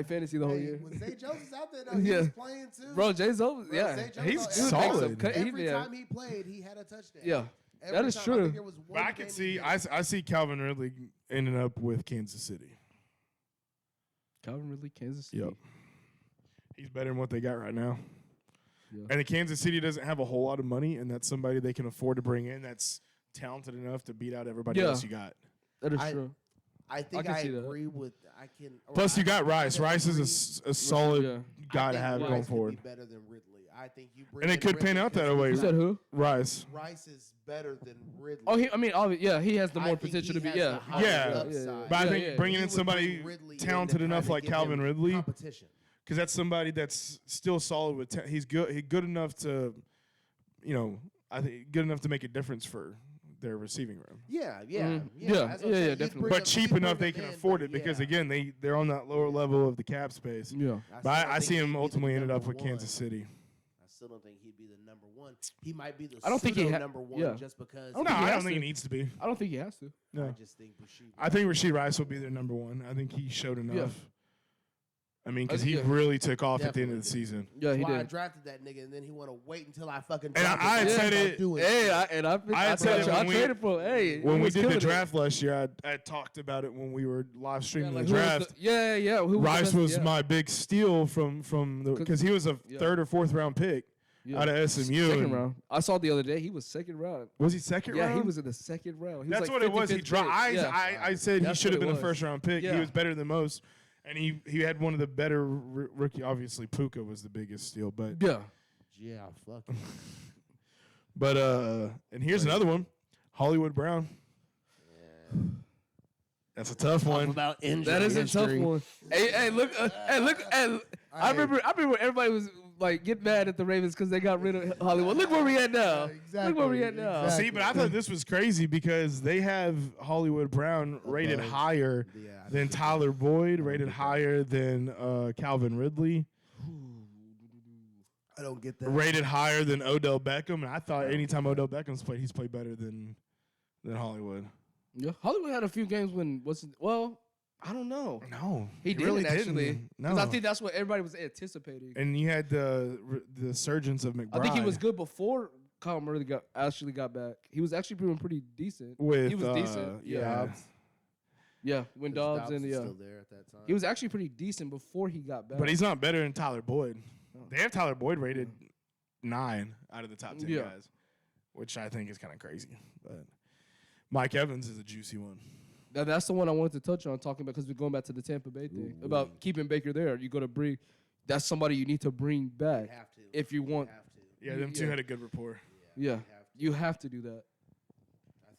fantasy the whole year. When Zay Jones was out there, though, he was playing too. Bro, Zay Jones, he's solid. Every time he played, he had a touchdown. Yeah. That is true. But I can see. I see Calvin Ridley ending up with Kansas City. Calvin Ridley, Kansas City. Yep. He's better than what they got right now. Yeah. And Kansas City doesn't have a whole lot of money, and that's somebody they can afford to bring in that's talented enough to beat out everybody else you got. That is true. I think I agree with. Plus, you got Rice. Rice is a solid guy to have going forward. Be better than Ridley. I think you bring. And it could pan out that way. You said who? Rice. Rice is better than Ridley. Oh, he has the more potential to be. Yeah. But I think bringing in somebody talented enough like Calvin Ridley, because that's somebody that's still solid with. He's good. He's good enough to, I think good enough to make a difference for their receiving room. Yeah, definitely. But cheap enough they can afford it because again they're on that lower level of the cap space. Yeah. But I see him ultimately ended up with Kansas City. I still don't think he'd be the number one. He might be the I don't think he number one just because. No, I don't think he needs to be. I don't think he has to. No. I just think Rashid Rice will be their number one. I think he showed enough. Yeah. I mean, because he really took off at the end of the season. Yeah, he did. I drafted that nigga, and then he want to wait until I fucking. And I said it. I traded for. Hey, when we did the draft last year, I talked about it when we were live streaming the draft. Rice was my big steal from because he was a third or fourth round pick out of SMU. Second round. I saw the other day he was second round. Was he second round? Yeah, he was in the second round. That's what it was. He dropped. I said he should have been a first round pick. He was better than most. And he had one of the better rookie. Obviously, Puka was the biggest steal, but fuck. But and here's another one, Hollywood Brown. Yeah. That's a tough one. About injury that is history. A tough one. Hey, look. I remember everybody was like get mad at the Ravens because they got rid of Hollywood. Look where we at now. Exactly. Look where we at now. See, but I thought this was crazy because they have Hollywood Brown rated higher than Tyler Boyd, rated higher than Calvin Ridley. I don't get that. Rated higher than Odell Beckham, and I thought anytime Odell Beckham's played, he's played better than Hollywood. Yeah, Hollywood had a few games when I don't know. No, he didn't really actually. No, I think that's what everybody was anticipating. And you had the surgeons of McBride. I think he was good before Kyle Murray actually got back. He was actually doing pretty decent. He was decent. Yeah, when Dobbs and still there at that time. He was actually pretty decent before he got back. But he's not better than Tyler Boyd. No. They have Tyler Boyd rated 9 out of the top 10 guys, which I think is kind of crazy. But Mike Evans is a juicy one. Now, that's the one I wanted to touch on, talking about because we're going back to the Tampa Bay thing about keeping Baker there. You got to bring. That's somebody you need to bring back if you want. Yeah, them two had a good rapport. Yeah, you have to do that.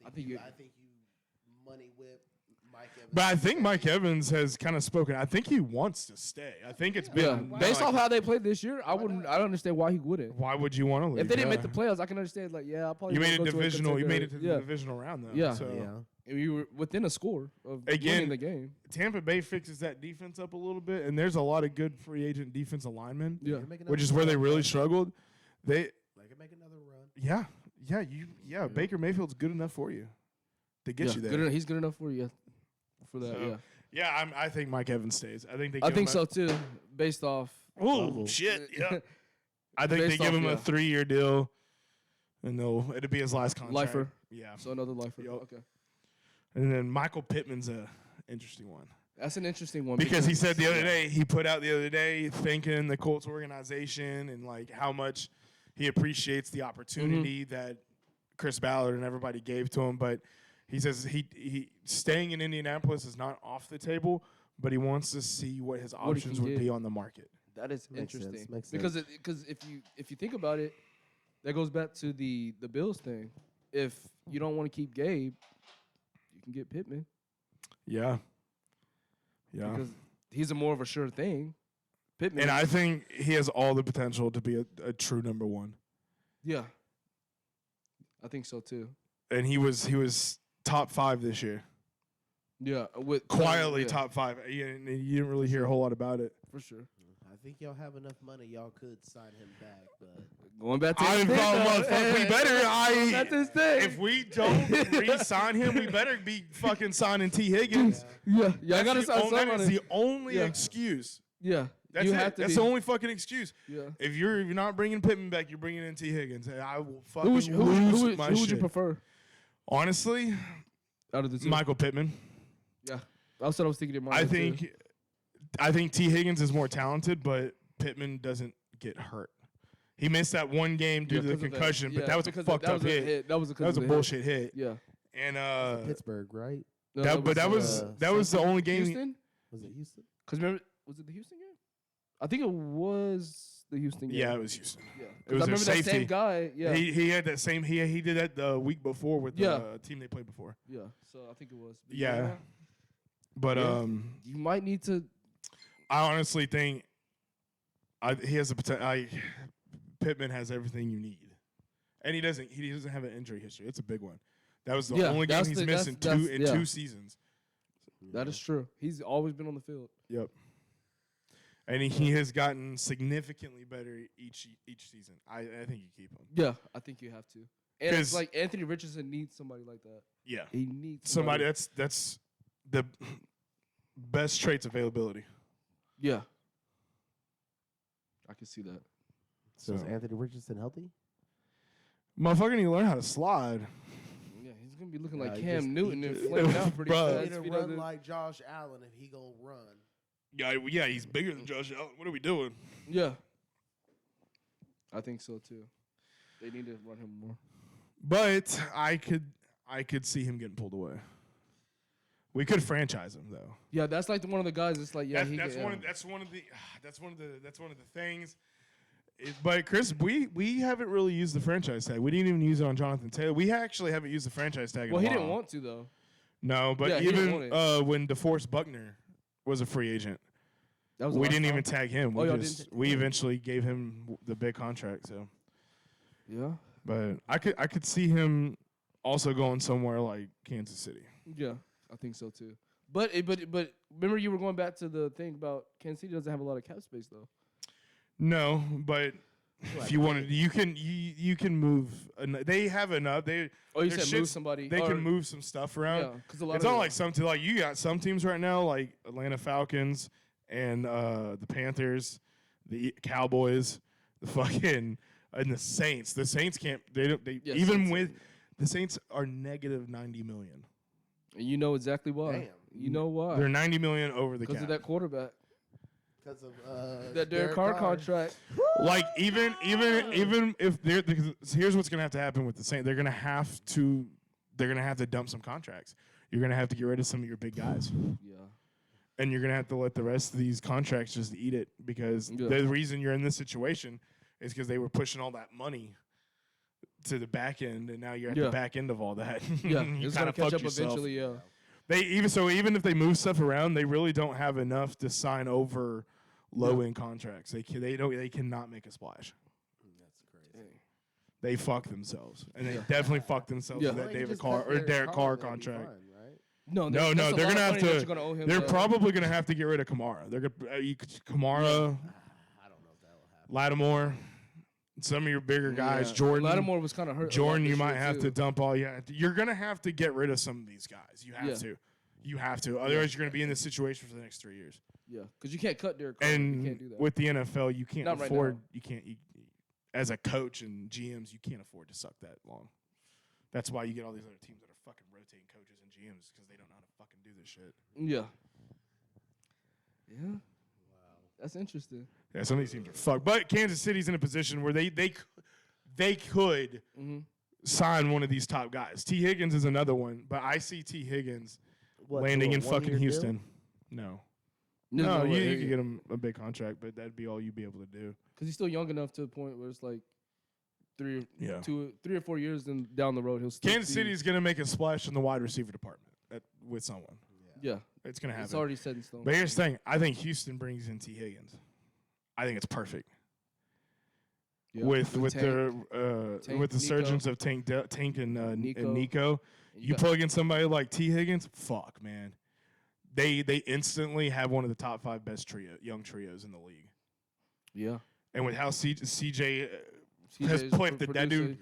I think you money whip But I think Mike Evans has kind of spoken. I think he wants to stay. I think it's been Based off how they played this year, I don't understand why he wouldn't. Why would you want to leave? If they didn't make the playoffs, I can understand. Like, I'll probably you made it go divisional. You made it to the divisional round though. Yeah. So. And you were within a score of winning the game. Tampa Bay fixes that defense up a little bit, and there's a lot of good free agent defensive linemen. Yeah, which is where they really struggled. They can make another run. Yeah. Baker Mayfield's good enough for you to get you there. He's good enough for you. For that, So, I think Mike Evans stays. I think they. I think so too, based off. Oh shit! Yeah. I think they give him a 3-year deal, and it'll be his last contract. Lifer. Yeah. So another lifer. Yep. Okay. And then Michael Pittman's a interesting one. That's an interesting one because he said the other day, he put out the other day thanking the Colts organization and like how much he appreciates the opportunity that Chris Ballard and everybody gave to him. But he says he staying in Indianapolis is not off the table, but he wants to see what his options would be on the market. That is interesting. Makes sense. Because if you think about it, that goes back to the Bills thing. If you don't want to keep Gabe, you can get Pittman. Yeah. Yeah. Because he's a more of a sure thing. Pittman. And I think he has all the potential to be a true number one. Yeah. I think so too. And he was top 5 this year. Yeah. Quietly top 5. You didn't really hear a whole lot about it. For sure. I think y'all have enough money. Y'all could sign him back, but going back to we better. That's his thing. If we don't re-sign him, we better be fucking signing T. Higgins. Yeah, I gotta sign someone. That is the only excuse. Yeah, that's you it. have to. That's the only fucking excuse. Yeah. If you're not bringing Pittman back, you're bringing in T. Higgins. And I will fucking lose my shit. Who would you prefer? Honestly, out of the two, Michael Pittman. Yeah, that's what I was thinking. I think T. Higgins is more talented, but Pittman doesn't get hurt. He missed that one game due to the concussion, but that was a fucked up hit. That was a bullshit hit. Yeah. And Pittsburgh, right? No, that was the only game. Houston? Was it Houston? Because remember, was it the Houston game? I think it was the Houston game. Yeah, it was Houston. Yeah. It was I remember their that safety. same guy. Yeah. He had that same. He did that the week before with the team they played before. Yeah. So I think it was. Yeah. But you might need to. I honestly think he has a potential. Pittman has everything you need, and he doesn't have an injury history. It's a big one. That was the only game he's missed in 2 seasons. That is true. He's always been on the field. Yep. And he has gotten significantly better each season. I think you keep him. Yeah, I think you have to. And it's like Anthony Richardson needs somebody like that. Yeah, he needs somebody that's the best traits availability. Yeah, I can see that. So is Anthony Richardson healthy? Motherfucker need to learn how to slide. Yeah, he's gonna be looking like Cam Newton and flaming out pretty fast. fast. He need to run like Josh Allen if he gonna run. Yeah, he's bigger than Josh Allen. What are we doing? Yeah, I think so too. They need to run him more. But I could see him getting pulled away. We could franchise him though. Yeah, that's like one of the guys. It's like that's one of the things. But Chris, we haven't really used the franchise tag. We didn't even use it on Jonathan Taylor. We actually haven't used the franchise tag. Well, he didn't want to though. No, but even when DeForest Buckner was a free agent, we didn't even tag him. We eventually gave him the big contract. So yeah, but I could see him also going somewhere like Kansas City. Yeah, I think so too. But remember you were going back to the thing about Kansas City doesn't have a lot of cap space though. No, but if you wanted, you can move. They have enough. You said move somebody. They can move some stuff around. Yeah, because it's not like some you got some teams right now like Atlanta Falcons and the Panthers, the Cowboys, the fucking and the Saints. The Saints can't. The Saints are negative $90 million. And you know exactly why. Damn. You know why? They're $90 million over the cap. Because of that quarterback. Because of that Derek Carr contract. Like even if they're here's what's gonna have to happen with the Saints. They're gonna have to dump some contracts. You're gonna have to get rid of some of your big guys. Yeah. And you're gonna have to let the rest of these contracts just eat it because the reason you're in this situation is because they were pushing all that money to the back end, and now you're at the back end of all that. Yeah, it's gonna catch up eventually. Yeah. Even if they move stuff around, they really don't have enough to sign over low end contracts. They cannot make a splash. That's crazy. They fuck themselves, and they definitely fuck themselves with that Well, you David just Carr cut or Derek Carr they'll be contract. fine, right? No, No, that's a they're lot gonna of have money that to. you're gonna owe him They're to- probably gonna have to get rid of Kamara. They're gonna Kamara, I don't know if that will happen. Lattimore, some of your bigger guys. Yeah. Jordan, Lattimore was kind of hurt. a lot Jordan, this you might year, have too. to dump all. Yeah, you're gonna have to get rid of some of these guys. You have Yeah. to. You have to. Otherwise, you're gonna be in this situation for the next 3 years. Yeah, because you can't cut Derek Carr. You And can't do that. with the NFL, you can't Not right afford. now. You can't. As a coach and GMs, you can't afford to suck that long. That's why you get all these other teams that are fucking rotating coaches and GMs because they don't know how to fucking do this shit. Yeah. Yeah. Wow. That's interesting. Yeah, some of these teams are fucked. But Kansas City's in a position where they could sign one of these top guys. T. Higgins is another one, but I see T. Higgins landing in fucking Houston. No. No, you could get him a big contract, but that'd be all you'd be able to do. Because he's still young enough to the point where it's like 3 Yeah. or 4 years down the road he'll still Kansas be- City's going to make a splash in the wide receiver department with someone. Yeah, It's going to happen. it's already set in stone. But here's the thing. I think Houston brings in T. Higgins. I think it's perfect. Yeah. With Tank, the Nico. surgeons of Tank and Nico. You got- plug in somebody like T. Higgins, fuck, man. They instantly have one of the top 5 best young trios in the league. Yeah. And with how CJ CJ's played, that dude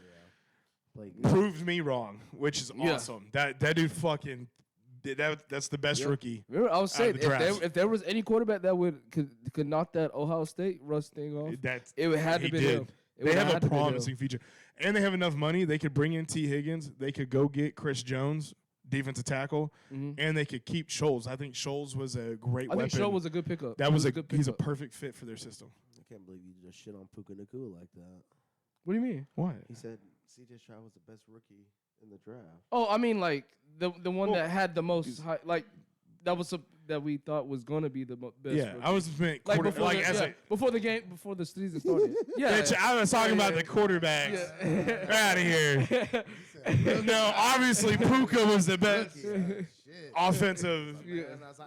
Like, proved me wrong, which is Yeah. awesome. That dude fucking that's the best Yeah. rookie. Remember, I was saying the draft. if there was any quarterback that could knock that Ohio State Russ thing off, it would have to he be did. him. It They would have had a to be him. promising future, and they have enough money. They could bring in T. Higgins. They could go get Chris Jones, defensive tackle, and they could keep Scholes. I think Scholes was a great I weapon. think Scholes was a good pickup. That He was a good he's a pickup. perfect fit for their system. I can't believe you just shit on Puka Nacua like that. What do you mean? What? He said C.J. Stroud was the best rookie in the draft. Oh, I mean like the one Well, that had the most high, like that we thought was gonna be the best. Yeah, rookie. I was meant like quarter, before like the, as yeah, before the game, before the season started. Yeah, Bitch, I was talking about yeah. the quarterbacks. Yeah. Out of here. No, obviously Puka was the best offensive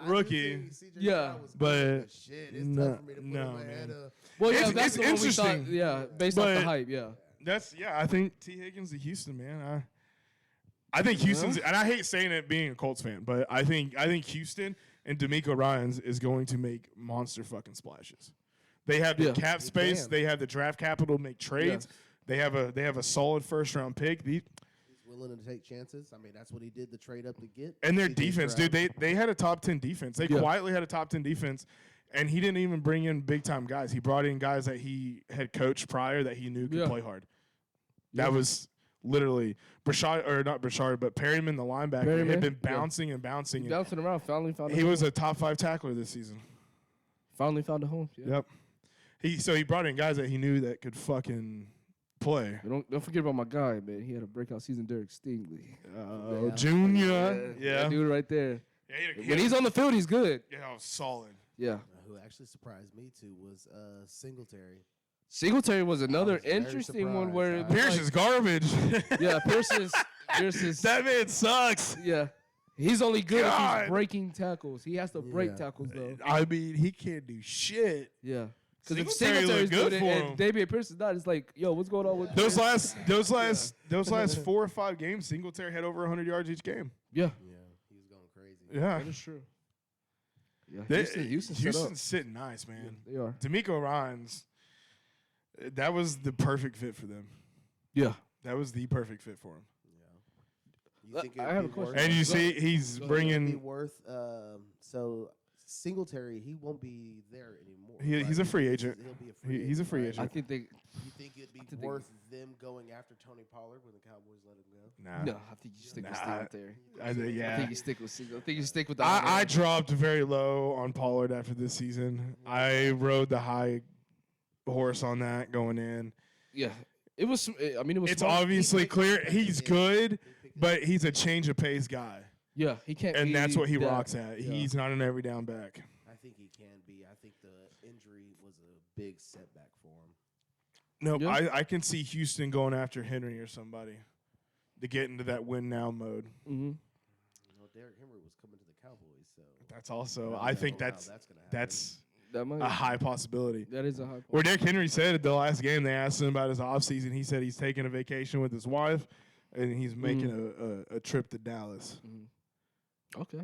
rookie. Yeah, but no, man. Well, yeah, It's- that's it's the one we interesting, thought. Yeah, based off the but- hype. Yeah. I think T. Higgins to Houston, man. I think Houston's, and I hate saying it being a Colts fan, but I think Houston and D'Amico Ryans is going to make monster fucking splashes. They have the Yeah. cap space, can. they have the draft capital to make trades. Yeah. They have a solid first round pick. He's willing to take chances. I mean, that's what he did to trade up to get. And their C.J. defense, Stroud. dude, they had a top 10 defense. They Yeah. quietly had a top 10 defense, and he didn't even bring in big time guys. He brought in guys that he had coached prior that he knew could Yeah. play hard. That was literally Brashard, but Perryman, the linebacker, Perryman, had been yeah. bouncing and bouncing. He's and bouncing around. Finally found. he was a top 5 tackler this season. finally found a home. Yeah. Yep. So he brought in guys that he knew that could fucking play. But don't forget about my guy, man. He had a breakout season, Derek Stingley. Junior. That dude right there. Yeah, he had When he's on the field, he's good. solid. Yeah. Who actually surprised me too was Singletary. Singletary was another was very interesting one where surprised. Pierce is garbage. yeah, Pierce is That man sucks. yeah. He's only good if God. he's breaking tackles. He has to break Yeah. tackles though. I mean, he can't do shit. Yeah. Because if Singletary Singletary's looked good good for and him. David Pierce is not, it's like, yo, what's going on with Those last 4 or 5 games, Singletary had over 100 yards each game. Yeah. Yeah, he was going crazy. Yeah. That is true. Yeah. Houston's set up. sitting nice, man. They are. D'Amico Ryans, that was the perfect fit for them. Yeah. That was the perfect fit for him. You think I it'd have a be question. worth- And you Go- see, he's It'd be bringing. worth. So Singletary, he won't be there anymore. He's a free agent. He'll be a free He's a agent, free right? agent. I think they You think it'd be think- worth them going after Tony Pollard when the Cowboys let him go? Nah. no, I think you stick with Nah. Singletary. I I yeah. think you stick with Single. I think you stick with the I dropped very low on Pollard after this season. I rode the high horse on that going in. yeah. It was I mean it was It's smart. obviously clear he's good, but he's a change of pace guy. Yeah, he can't And be that's what he that. rocks at. Yeah. He's not an every down back. I think he can be. I think the injury was a big setback for him. Nope, Yeah. I can see Houston going after Henry or somebody to get into that win now mode. Mm-hmm. What Derrick Henry was coming to the Cowboys. So That's also. I I don't think know how that's gonna happen. that's That might. a high possibility. That is a high. Where Derrick Henry said at the last game, they asked him about his offseason. He said he's taking a vacation with his wife, and he's making a trip to Dallas. Okay.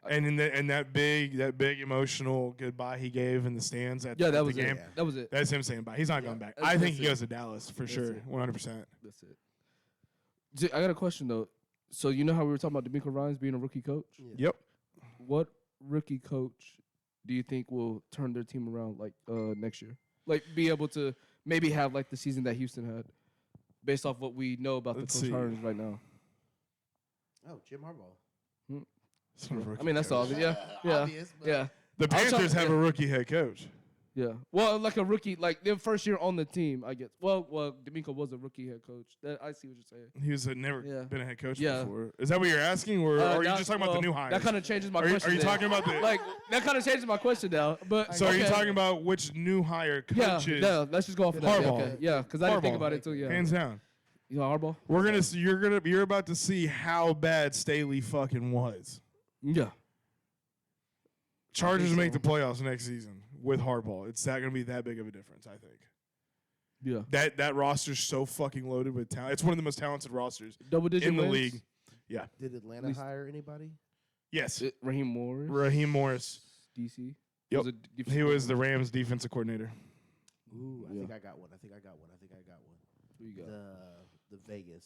And that big emotional goodbye he gave in the stands at Yeah, the that was game. it. That was it. That's him saying bye. He's not going back. That's- I think that's he it. goes to Dallas for sure, it. 100%. That's it. I got a question though. So you know how we were talking about D'Amico Ryans being a rookie coach? Yep. What rookie coach do you think will turn their team around like next year? Like be able to maybe have like the season that Houston had, based off what we know about Let's the coach see. hirings right now. Oh, Jim Harbaugh. It's not a rookie I mean that's coach. all. Yeah. Yeah. Obvious, but Yeah. The I'll Panthers try- have yeah. a rookie head coach. Yeah. Well, like a rookie, like their first year on the team, I guess. Well, D'Amico was a rookie head coach. I see what you're saying. He was never Yeah. been a head coach Yeah. before. Is that what you're asking, or are you that- just talking about the new well, hires? That kind of changes my Are you- question. are you then. talking about the- like that kind of changes my question now? But So are you okay. talking about which new hire coaches? Yeah, let's just go off of that. Yeah, Harbaugh. okay. Yeah, because I didn't think Harbaugh. about it too. Yeah, Hands down. Yeah, Harbaugh. You're about to see how bad Staley fucking was. Yeah, Chargers so. make the playoffs next season with Harbaugh. It's not going to be that big of a difference, I think. yeah. That roster's so fucking loaded with talent. It's one of the most talented rosters Double digit in the wins? league. Yeah. did Atlanta least- hire anybody? Yes. Raheem Morris, Raheem Morris. DC. Yep. Was it defensive He was the coordinator? Rams defensive coordinator. Ooh, I Yeah. think I got one. I think I got one. Who you got? The Vegas.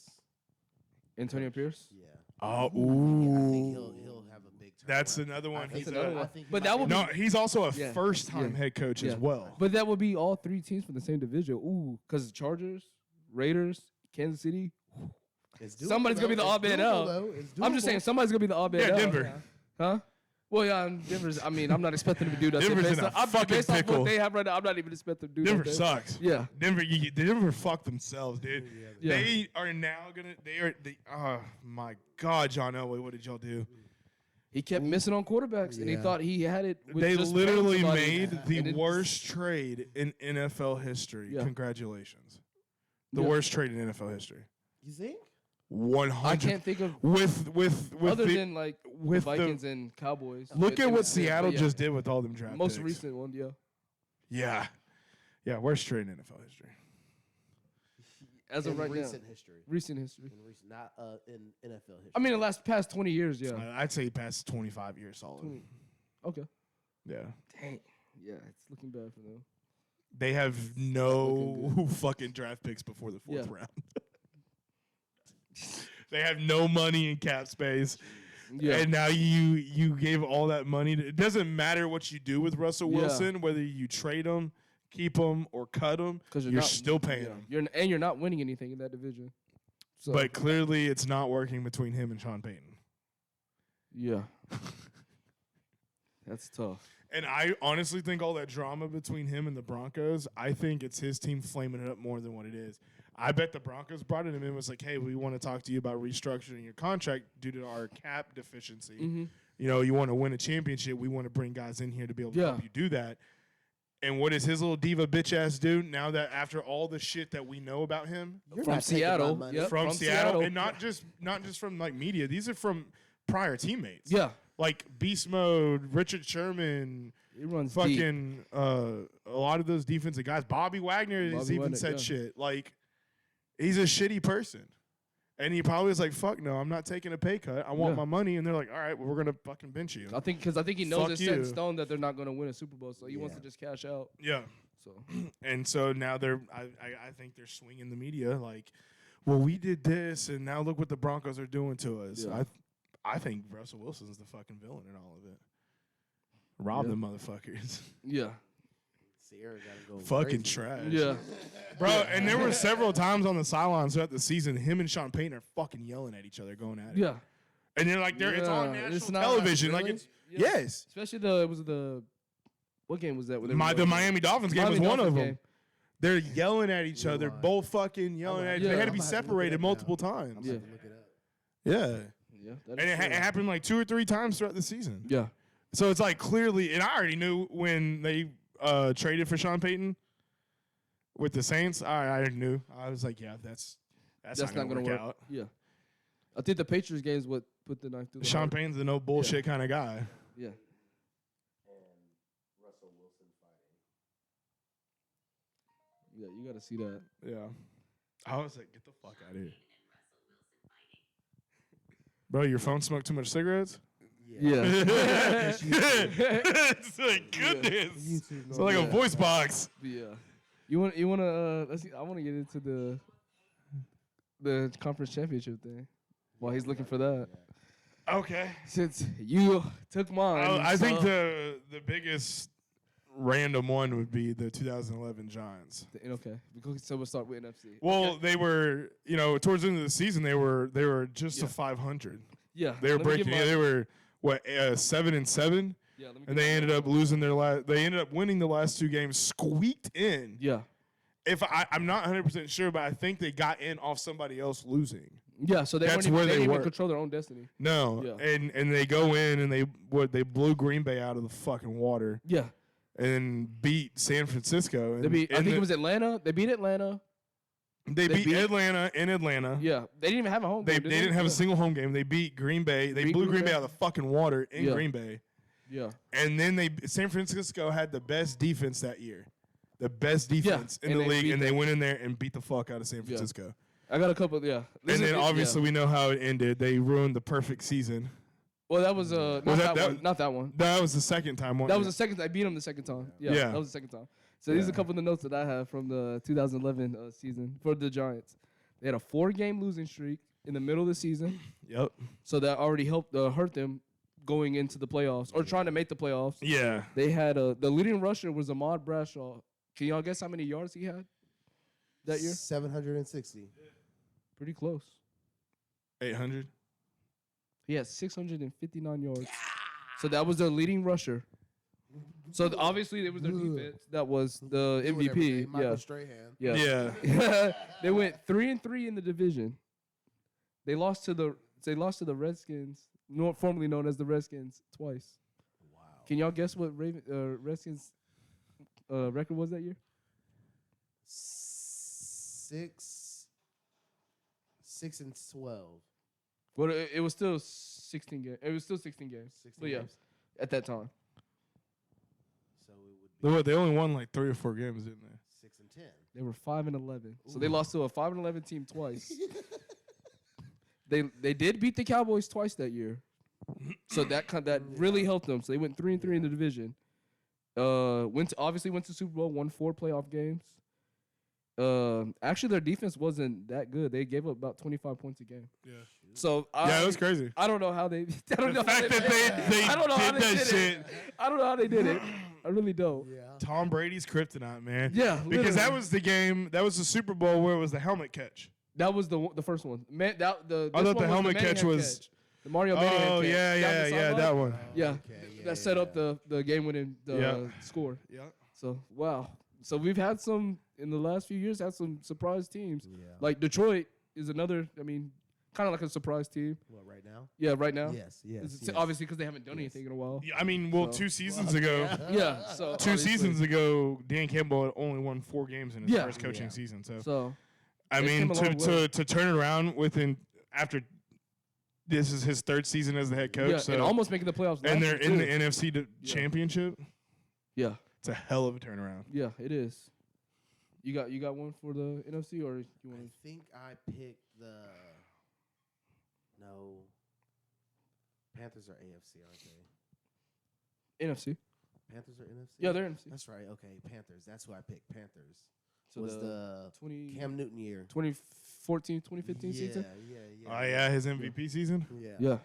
Antonio Pierce. Yeah. Oh, I think ooh. he'll have a big. That's turnaround. another one. I think- He's another a- one. I think he But might that be- would No, he's also a Yeah. first-time Yeah. head coach as Yeah. well. But that would be all three teams from the same division. Ooh, because Chargers, Raiders, Kansas City. It's doable, Somebody's gonna be the though. odd It's man doable, out. though. It's I'm just doable. saying somebody's gonna be the odd man Yeah, out. Denver. Huh? Well, yeah, Denver's. I mean, I'm not expecting them to do that. Denver's based in a on- I'm fucking based off pickle. what they have right now. I'm not even expecting them to do Denver that. sucks. Yeah. Denver fucked themselves, dude. Yeah. They are now gonna. Oh my God, John Elway, what did y'all do? He kept missing on quarterbacks, and he Yeah. thought he had it. With They just literally somebody. made And the it- worst trade in NFL history. Yeah. Congratulations. The Yeah. worst trade in NFL history. You think? 100. I can't think of with other the, than like with the the- Vikings and Cowboys. look But at it what was- Seattle but yeah, just did with all them draft most picks. recent one. Yeah. Yeah, worst trade in NFL history. As of In right now, recent history. recent history. In recent, not in NFL history. I mean, the past 20 years. Yeah. I'd say past 25 years solid. 20. Okay. Yeah. Dang. Yeah, it's looking bad for them. They have no fucking draft picks before the fourth Yeah. round. They have no money in cap space. Yeah. And now you gave all that money. It doesn't matter what you do with Russell Yeah. Wilson, whether you trade him, keep him, or cut him. Because You're still paying him. You're not winning anything in that division. So But clearly, it's not working between him and Sean Payton. yeah, that's tough. And I honestly think all that drama between him and the Broncos, I think it's his team flaming it up more than what it is. I bet the Broncos brought him in and was like, hey, we want to talk to you about restructuring your contract due to our cap deficiency. Mm-hmm. You know, you want to win a championship. We want to bring guys in here to be able to Yeah. help you do that. And what does his little diva bitch ass do now that after all the shit that we know about him You're From not taking my Seattle, money. yep. from From Seattle, Seattle. and not just from like media. These are from prior teammates. Yeah, Like Beast Mode, Richard Sherman, he runs deep. fucking a lot of those defensive guys. Bobby Wagner has Bobby even Wagner, said yeah. shit. Like, he's a shitty person. And he probably was like, fuck no, I'm not taking a pay cut. I want Yeah. my money. And they're like, all right, well, we're going to fucking bench you. I think he knows Fuck it's set in you. stone that they're not going to win a Super Bowl, so he wants Yeah. to just cash out. Yeah. So And so now I think they're swinging the media like, well, we did this, and now look what the Broncos are doing to us. Yeah. I think Russell Wilson's the fucking villain in all of it. Rob Yeah. them motherfuckers. yeah, Sierra gotta go. Fucking crazy. trash. yeah, Bro, and there were several times on the sidelines throughout the season, him and Sean Payton are fucking yelling at each other, going at it. yeah. And they're like, it's on Yeah, national it's not- television. really? Like, it's, Yeah. yes. Especially what game was that? where they The were- Miami Dolphins game Miami was one of Dolphins them. game. They're yelling at each other, Rewind. both fucking yelling at each other. They had to be I'm gonna have to look it separated up now. multiple I'm times. gonna Yeah. have to look it up. Yeah. Yeah, that And is it true. happened like 2 or 3 times throughout the season. Yeah, So it's like clearly, and I already knew when they traded for Sean Payton with the Saints. I already knew. I was like, yeah, that's not not gonna gonna work work. out. Yeah, I think the Patriots games what put the knife through the Sean heart. Payne's the no bullshit kind of guy. Yeah. And Russell Wilson fighting. Yeah, you got to see that. Yeah. I was like, get the fuck out of here. Bro, your phone smoked too much cigarettes? Yeah. It's like, goodness. It's like a voice box. Yeah. You want to let's see. I want to get into the conference championship thing while he's looking for that. Okay. Since you took mine, I think the biggest random one would be the 2011 Giants. Okay. So we'll start with NFC. Well, they were, towards the end of the season, they were just to 500. Yeah. They were breaking. They were 7-7. Yeah. And they ended up losing their last. They ended up winning the last 2 games, squeaked in. Yeah. If I'm not 100% sure, but I think they got in off somebody else losing. Yeah, so they didn't even control their own destiny. No, Yeah. and they go in and they blew Green Bay out of the fucking water. Yeah. And beat San Francisco. And, I think it was Atlanta. They beat Atlanta. They beat Atlanta in Atlanta. Yeah, they didn't even have a home game. They didn't have a single home game. They beat Green Bay. They blew Green Bay out of the fucking water in Green Bay. Yeah. And then San Francisco had the best defense that year. The best defense in the league, and they went in there and beat the fuck out of San Francisco. I got a couple, and then obviously we know how it ended. They ruined the perfect season. Well, that was not that one. That was the second time. That was the second. I beat them the second time. Yeah, that was the second time. So these are a couple of the notes that I have from the 2011 season for the Giants. They had a 4-game losing streak in the middle of the season. Yep. So that already helped hurt them going into the playoffs or trying to make the playoffs. Yeah. They had the leading rusher was Ahmad Bradshaw. Can y'all guess how many yards he had that year? 760. Pretty close. 800. He had 659 yards. So that was their leading rusher. So obviously it was their defense that was the MVP. Michael Strahan. Yeah. They went 3-3 in the division. They lost to the Redskins, formerly known as the Redskins, twice. Wow. Can y'all guess what Redskins record was that year? 6-12. Well, it was still 16 games. It was still 16 games. 16 But yeah, games? at that time. So it would be They only won like 3 or 4 games, didn't they? 6-10. They were 5-11. So they lost to a 5-11 team twice. They did beat the Cowboys twice that year. So that really helped them. So they went 3-3 in the division. Went to Super Bowl, won 4 playoff games. Actually, their defense wasn't that good. They gave up about 25 points a game. Yeah. So it was crazy. I don't know how they. I don't know The how fact they that they I don't know how did they that did shit. it. I don't know how they did it. I really don't. Yeah. Tom Brady's kryptonite, man. Yeah, Because that literally. was the game. That was the Super Bowl where it was the helmet catch. That was the first one. Man, I thought the helmet catch was. The Mario Manningham Oh catch. yeah, that one. Yeah, Okay, that set up the game-winning score. Yeah. So wow. So we've had some in the last few years. Had some surprise teams. Yeah. Like Detroit is another. I mean, kind of like a surprise team. What, right now? Yeah, right now. Yes. Obviously, because they haven't done anything in a while. I mean, well, So- 2 seasons ago. Yeah. So 2 obviously. seasons ago, Dan Campbell had only won 4 games in his Yeah. first coaching Yeah. season. So, So I they mean, came a long way. to turn it around after this is his 3rd season as the head coach. yeah, so and almost making the playoffs. and last they're year, in the too. NFC championship. Yeah. It's a hell of a turnaround. Yeah, it is. You got one for the NFC or you I want? think I picked no. Panthers are AFC, aren't they? NFC. Panthers are NFC? Yeah, they're NFC. That's right. Okay, Panthers. That's who I picked. Panthers. So Was the 20, Cam Newton year. 2014, 2015 season. Yeah. Oh yeah, his MVP season. Yeah.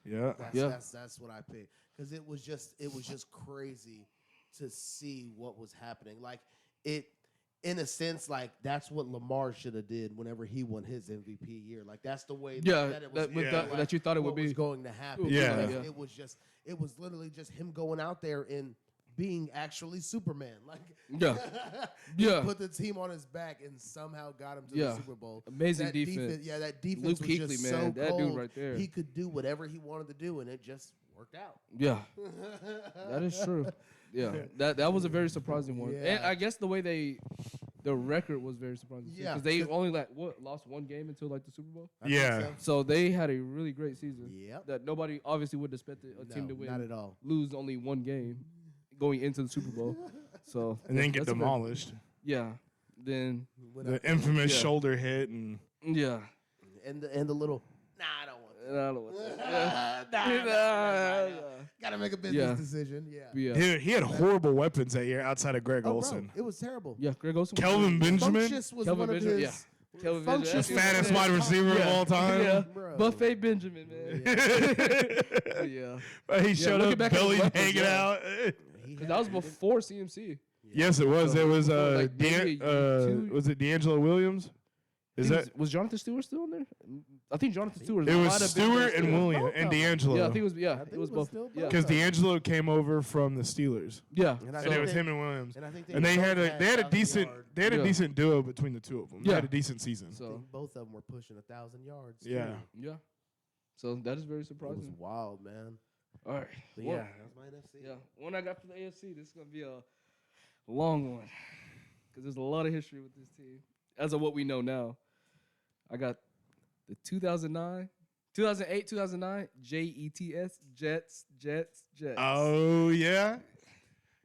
Yeah. Yeah. That's what I picked because it was just crazy to see what was happening. Like it, in a sense, like that's what Lamar should have did whenever he won his MVP year. Like that's the way Yeah, that it was. that you thought it would what was be. going to happen. Yeah. Because Yeah. it was literally just him going out there and being actually Superman. Like Yeah. he Yeah. put the team on his back and somehow got him to Yeah. the Super Bowl. Amazing That defense. Yeah, that defense Luke was Kuechly, just man, so that dude cold. right there. He could do whatever he wanted to do, and it just worked out. Yeah. That is true. Yeah. That was a very surprising one. And Yeah. I guess the way they the record was very surprising. Yeah. Because they only lost one game until like the Super Bowl. I think Yeah. so. So they had a really great season. Yep. That nobody obviously would have expected a team to No, win. not at all. Lose only one game going into the Super Bowl. So And then get that's a very- demolished. Yeah. Then The infamous Yeah. shoulder hit and yeah. and the little. Nah, I don't want I don't know what that. that. Gotta make a business Yeah. decision. Yeah. Yeah. dude, he had horrible weapons that year outside of Greg Oh, Olson. bro, it was terrible. Yeah, Greg Olson. Kelvin Benjamin, Funchess was Kelvin one of Benjamin, his. yeah. Kelvin Funchess Benjamin. was fattest one wide of his receiver of Yeah. all time. Yeah. Bro. Buffet Benjamin, man. Yeah. He showed looking up, back at his belly weapons, hanging yeah. out. Because that was before CMC. Yes, it was. So, It was like, maybe two- was it D'Angelo Williams? Is that was Jonathan Stewart still in there? I think Jonathan Stewart. it? might Was have been Stewart there and still. William and D'Angelo? Yeah, I think it was. Yeah, I think it was it was both. still Yeah, both. Because D'Angelo came over from the Steelers, yeah. And I and it was think- him and Williams. And I think And they had a 1,000 decent yard. they had a Yeah. decent duo between the two of them. They Yeah. had a decent season. I So think both of them were pushing 1,000 yards. too. Yeah. yeah. So that is very It was surprising. wild, man. All right. But Well, yeah, that's my NFC. Yeah. One I got from the AFC. This is gonna be a long one because there's a lot of history with this team. As of what we know now, I got the 2008, 2009 Jets. Oh yeah,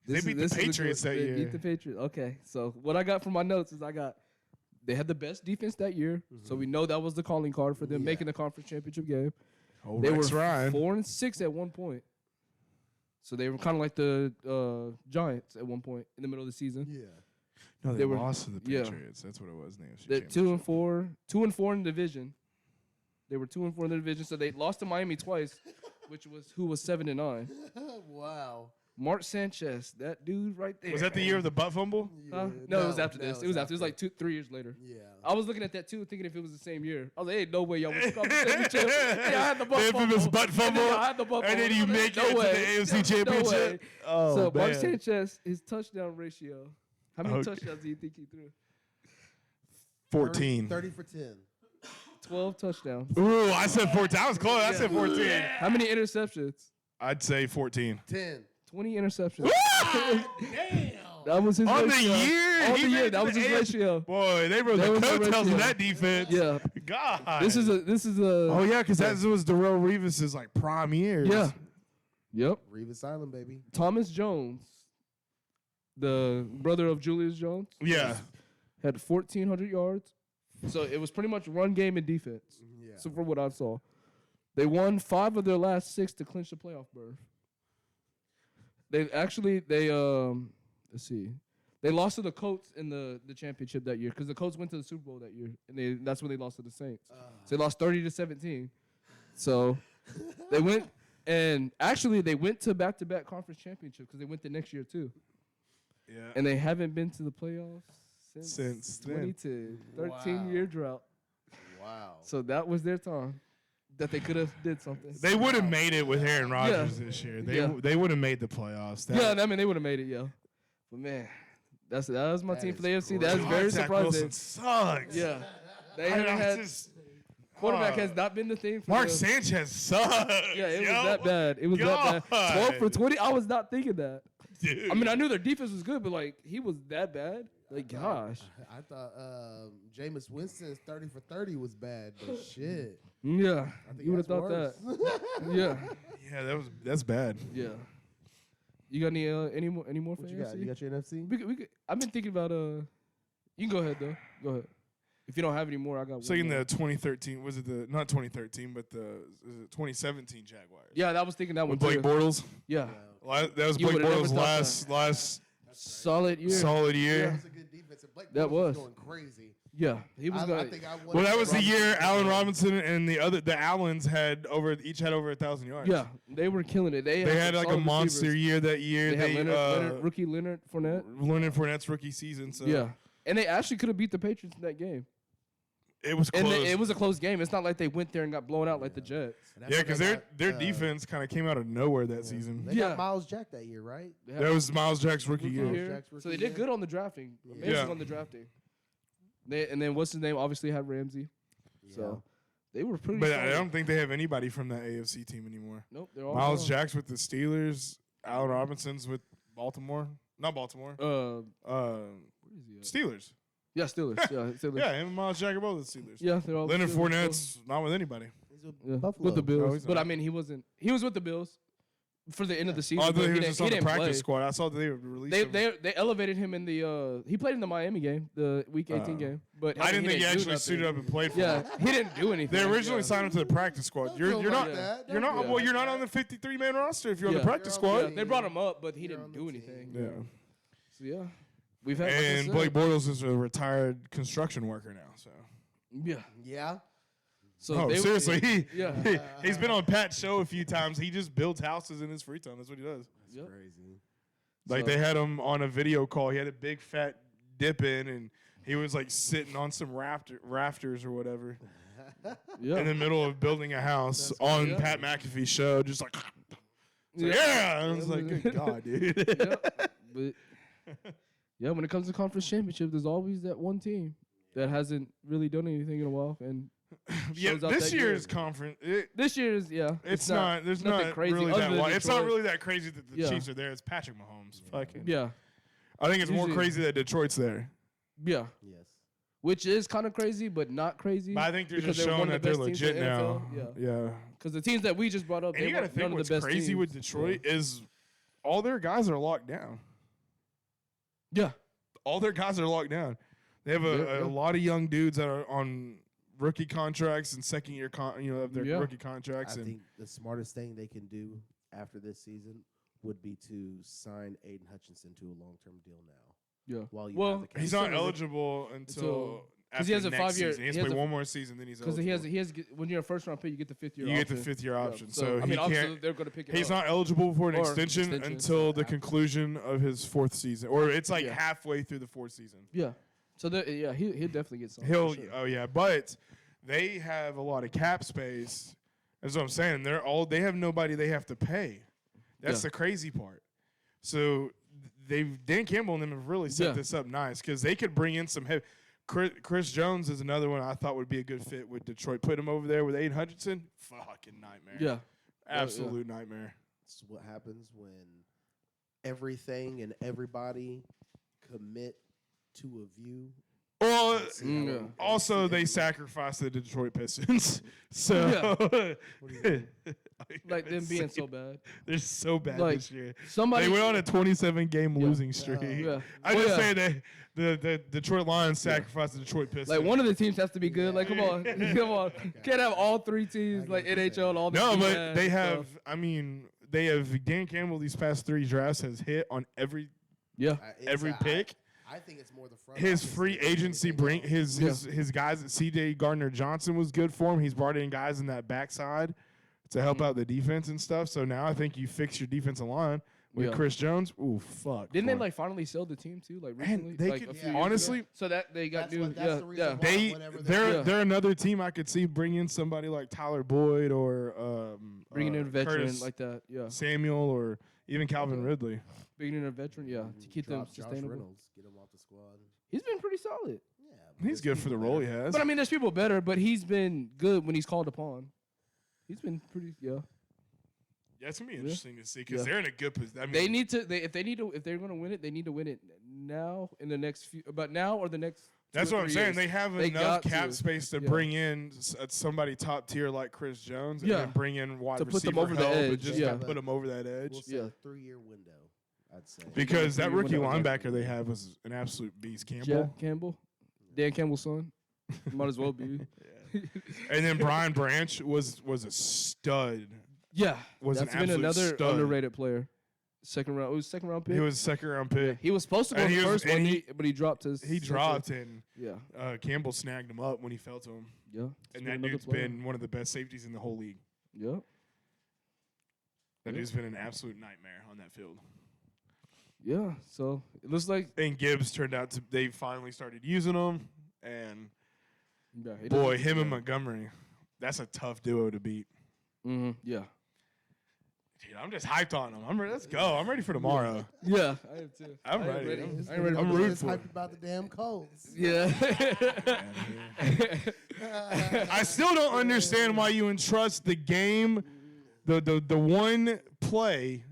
This they beat the Patriots that they year. beat the Patriots. Okay, so what I got from my notes is they had the best defense that year, so we know that was the calling card for them Yeah. making the conference championship game. Oh, They Rex were Ryan. 4-6 at one point, so they were kind of like the Giants at one point in the middle of the season. Yeah. No, they they were- lost to the yeah. Patriots. That's what it was. In the AFC They're Championship. 2-4 in the division. They were 2-4 in the division, so they lost to Miami twice, who was 7-9. Wow. Mark Sanchez, that dude right there. Was that the year of the butt fumble? Huh? Yeah. No, it was after no, this. It was after. It was like 3 years later. Yeah. I was looking at that too, thinking if it was the same year. I was like, "Hey, no way, y'all was conference championship." Yeah, I had the butt The infamous fumble. butt And then fumble, I had the butt and then fumble. you I was make like, it to no the way. AFC No way. Championship. Oh, So Mark man. Sanchez, his touchdown ratio. How many Okay. touchdowns do you think he threw? 14. 30 for 10. 12 touchdowns. Ooh, I said 14. I was close. I said 14. How many interceptions? I'd say 14. 10. 20 interceptions. Damn. That was his On the ratio. year? On He the made year. it That to was the his AFC. ratio. Boy, they wrote That the was the coattails ratio. of that defense. Yeah. God. This is a. Oh, yeah, because that was Darrell Revis's like prime years. Yeah. Yep. Revis Island, baby. Thomas Jones, the brother of Julius Jones, Yeah. had 1,400 yards. So it was pretty much run game and defense. Yeah. So from what I saw, they won 5 of their last 6 to clinch the playoff berth. Let's see, they lost to the Colts in the championship that year because the Colts went to the Super Bowl that year, and that's when they lost to the Saints. So they lost 30-17. So they went they went to back-to-back conference championships because they went the next year too, Yeah. and they haven't been to the playoffs Since then. 2010, 13-year drought. Wow. So that was their time that they could have did something. They would have made it with Aaron Rodgers this year. Yeah. They would have made the playoffs. Yeah, I mean they would have made it, yeah. But man, that was my That team is for the AFC. great. That's very Zach surprising. Wilson sucks. Yeah, they I haven't had just, quarterback has not been the thing for Mark them. Sanchez sucks. Yeah, it was yo. that bad. It was that bad. 12 for God. 20. I was not thinking that. Dude. I mean, I knew their defense was good, but like he was that bad. Like gosh. I thought Jameis Winston's 30 for 30 was bad, but shit. Yeah, I think you would have that's thought worse. that. Yeah, Yeah, that's bad. yeah. You got any more for What you got? AFC? You got your NFC? We could, I've been thinking about You can go ahead though. Go ahead. If you don't have any more, I got So one in more. the 2013, was it the not 2013, but the 2017 Jaguars? Yeah, that was thinking that one With Blake too. Bortles. Yeah, That was You Blake would've never Bortles' thought last solid year. solid That year. was a good defense. And Blake That Bortles was. going crazy. Yeah, he was I going. think I Well, that was the year Allen Robinson and the Allens each had over 1,000 yards. Yeah, they were killing it. They They had like a solid monster receivers. year that year. They had rookie Leonard Fournette. Leonard Fournette's rookie season. So Yeah, and they actually could have beat the Patriots in that game. it was close. And it was a close game. It's not like they went there and got blown out like the Jets. And that's Yeah, when because they their got, defense kind of came out of nowhere that season. They Yeah. got Miles Jack that year, right? They had That was Miles Jack's rookie rookie year. year. Jack's So rookie they did year. good on the drafting. Yeah. Amazing Yeah. on the drafting. And then what's his name? Obviously had Ramsey. So they were pretty. But solid. I don't think they have anybody from that AFC team anymore. Nope, they're all Miles gone. Jack's with the Steelers. Allen Robinson's with Baltimore. Not Baltimore. Where is he? At? Steelers. Yeah, Steelers. Yeah, Steelers. Yeah, him and Miles Jack are both the Steelers. Yeah, they're all Leonard Steelers. Fournette's not with anybody. He's with Yeah, Buffalo. with the Bills. No, he's But not. I mean, he wasn't. He was with the Bills for the end of the season. Oh, I thought but he was didn't- just on the didn't practice play. squad. I saw that they released him. They elevated him in the. He played in the Miami game, the Week 18 game. But I didn't think he do actually nothing. suited up and played for Yeah, them. he didn't do anything. They originally yeah. signed him to the practice squad. You're Don't not do that. you're Don't not do well that. you're not on the 53-man roster if you're on the Yeah. practice You're on squad. the They brought him up, but he You're didn't on do the anything. Yeah. So yeah, we've had. like I And said, Blake Bortles is a retired construction worker now. So Yeah. Yeah. So no, they, seriously, Yeah. he's been on Pat's show a few times. He just builds houses in his free time. That's what he does. That's Yep. crazy. Like So- they had him on a video call. He had a big fat dip in, and he was like sitting on some rafters or whatever Yeah. in the middle of building a house on yeah. Pat McAfee's show, just like, Yeah. yeah. I was like, good God, dude. But yeah, when it comes to conference championship, there's always that one team that hasn't really done anything in a while, and Yeah, shows out this that year. year's conference, this year's it's not. There's nothing not crazy really other that. than It's not Detroit. really that crazy that the Yeah. Chiefs are there. It's Patrick Mahomes. Fucking. Yeah, I think it's more Usually- crazy that Detroit's there. yeah, Yes. which is kind of crazy, but not crazy. But I think they're because just showing one that of the they're best teams in legit the now. NFL. Yeah. Because the teams that we just brought up, And they you got to weren't think none what's of the best crazy teams. with Detroit is all their guys are locked down. Yeah, All their guys are locked down. They have a lot of young dudes that are on rookie contracts and second year of their Yeah. rookie contracts. I And think the smartest thing they can do after this season would be to sign Aiden Hutchinson to a long-term deal now. yeah. While you Well, have the cap he's space. not eligible until 'cause he has after a next 5-year season. He has he to has play a- one more season, then he's Because eligible. he has when you're a first round pick, you get the 5th year. You get option. the 5th-year Yeah, option. So I he mean, obviously can't. they're going to pick it He's up. not eligible for an Or extension extension. until the conclusion of his 4th season, or it's like Yeah. halfway through the 4th season. Yeah. So yeah, he'll definitely get something. He'll, for sure. oh yeah, but they have a lot of cap space. That's what I'm saying. They have nobody they have to pay. That's Yeah. the crazy part. So Dan Campbell and them have really set Yeah. this up nice because they could bring in some heavy. Chris Jones is another one I thought would be a good fit with Detroit. Put him over there with Aiden Hutchinson. Fucking nightmare. Yeah. Absolute nightmare. It's what happens when everything and everybody commit to a view. Well, Yeah. also they sacrificed the Detroit Pistons. So What do you mean? Like them being so bad. they're so bad Like, this year. Somebody. They went on a 27-game Yeah. losing streak. Yeah. I Well, just yeah. say that the Detroit Lions sacrificed the Detroit Pistons. Like one of the teams has to be good. Like come on, come on. Can't have all three teams like NHL and all the no, teams but bad they and have. stuff. I mean, they have Dan Campbell. These past 3 drafts has hit on every Yeah. every pick. I think it's more the front. His office free than agency anything bring else. his guys at C.J. Gardner Johnson was good for him. He's brought in guys in that backside to help out the defense and stuff. So now I think you fix your defensive line with Yeah. Chris Jones. Ooh, fuck. Didn't they boy. like finally sell the team too? Like Man, recently, they like could- a few yeah, years honestly- ago? So that they got That's new. what- that's Yeah, the reason yeah. why- whenever They're Yeah. another team I could see bring in somebody like Tyler Boyd or Bringing in a veteran Curtis like that. Yeah. Samuel or even Calvin Ridley. Bringing in a veteran. Yeah. To keep them Drop Josh sustainable. Reynolds, get him off the squad. He's been pretty solid. Yeah, but He's there's good for the people role he better. has. But I mean, there's people better, but he's been good when he's called upon. He's been pretty. Yeah. Yeah, it's gonna be interesting to see because Yeah. they're in a good position. I mean, They need to. If they're going to win it, they need to win it now in the next few. But now or the next. that's 2 or what I'm 3 saying. years. They have They enough got cap to. space to Yeah. bring in somebody top tier like Chris Jones, and Yeah. then bring in wide To put them receiver over the help and edge, just yeah. to put them over that edge. We'll say Yeah. a 3-year window, I'd say. Because that Three-year rookie window. linebacker they have was an absolute beast, Campbell. Jack Campbell, Dan Campbell's son. Might as well be. And then Brian Branch was a stud. Yeah, Was that's an been absolute another stud. underrated player. Second round. It was second round pick. He was a 2nd-round pick. He was supposed to go And in he the was- first one, and but he dropped his. He second. dropped, and Yeah, Campbell snagged him up when he fell to him. yeah. And He's that another dude's player. been one of the best safeties in the whole league. Yeah, That Yeah. dude's been an absolute nightmare on that field. yeah. So it looks like And Gibbs turned out to, they finally started using him. And yeah, he boy, doesn't- him and yeah. Montgomery, that's a tough duo to beat. Yeah, Dude, I'm just hyped on him. Let's go. I'm ready for tomorrow. yeah. I am too. I'm I am ready. I ain't This ready. nigga I'm was rooting just for hyped about the damn Colts. Yeah. I still don't understand why you entrust the game, the one play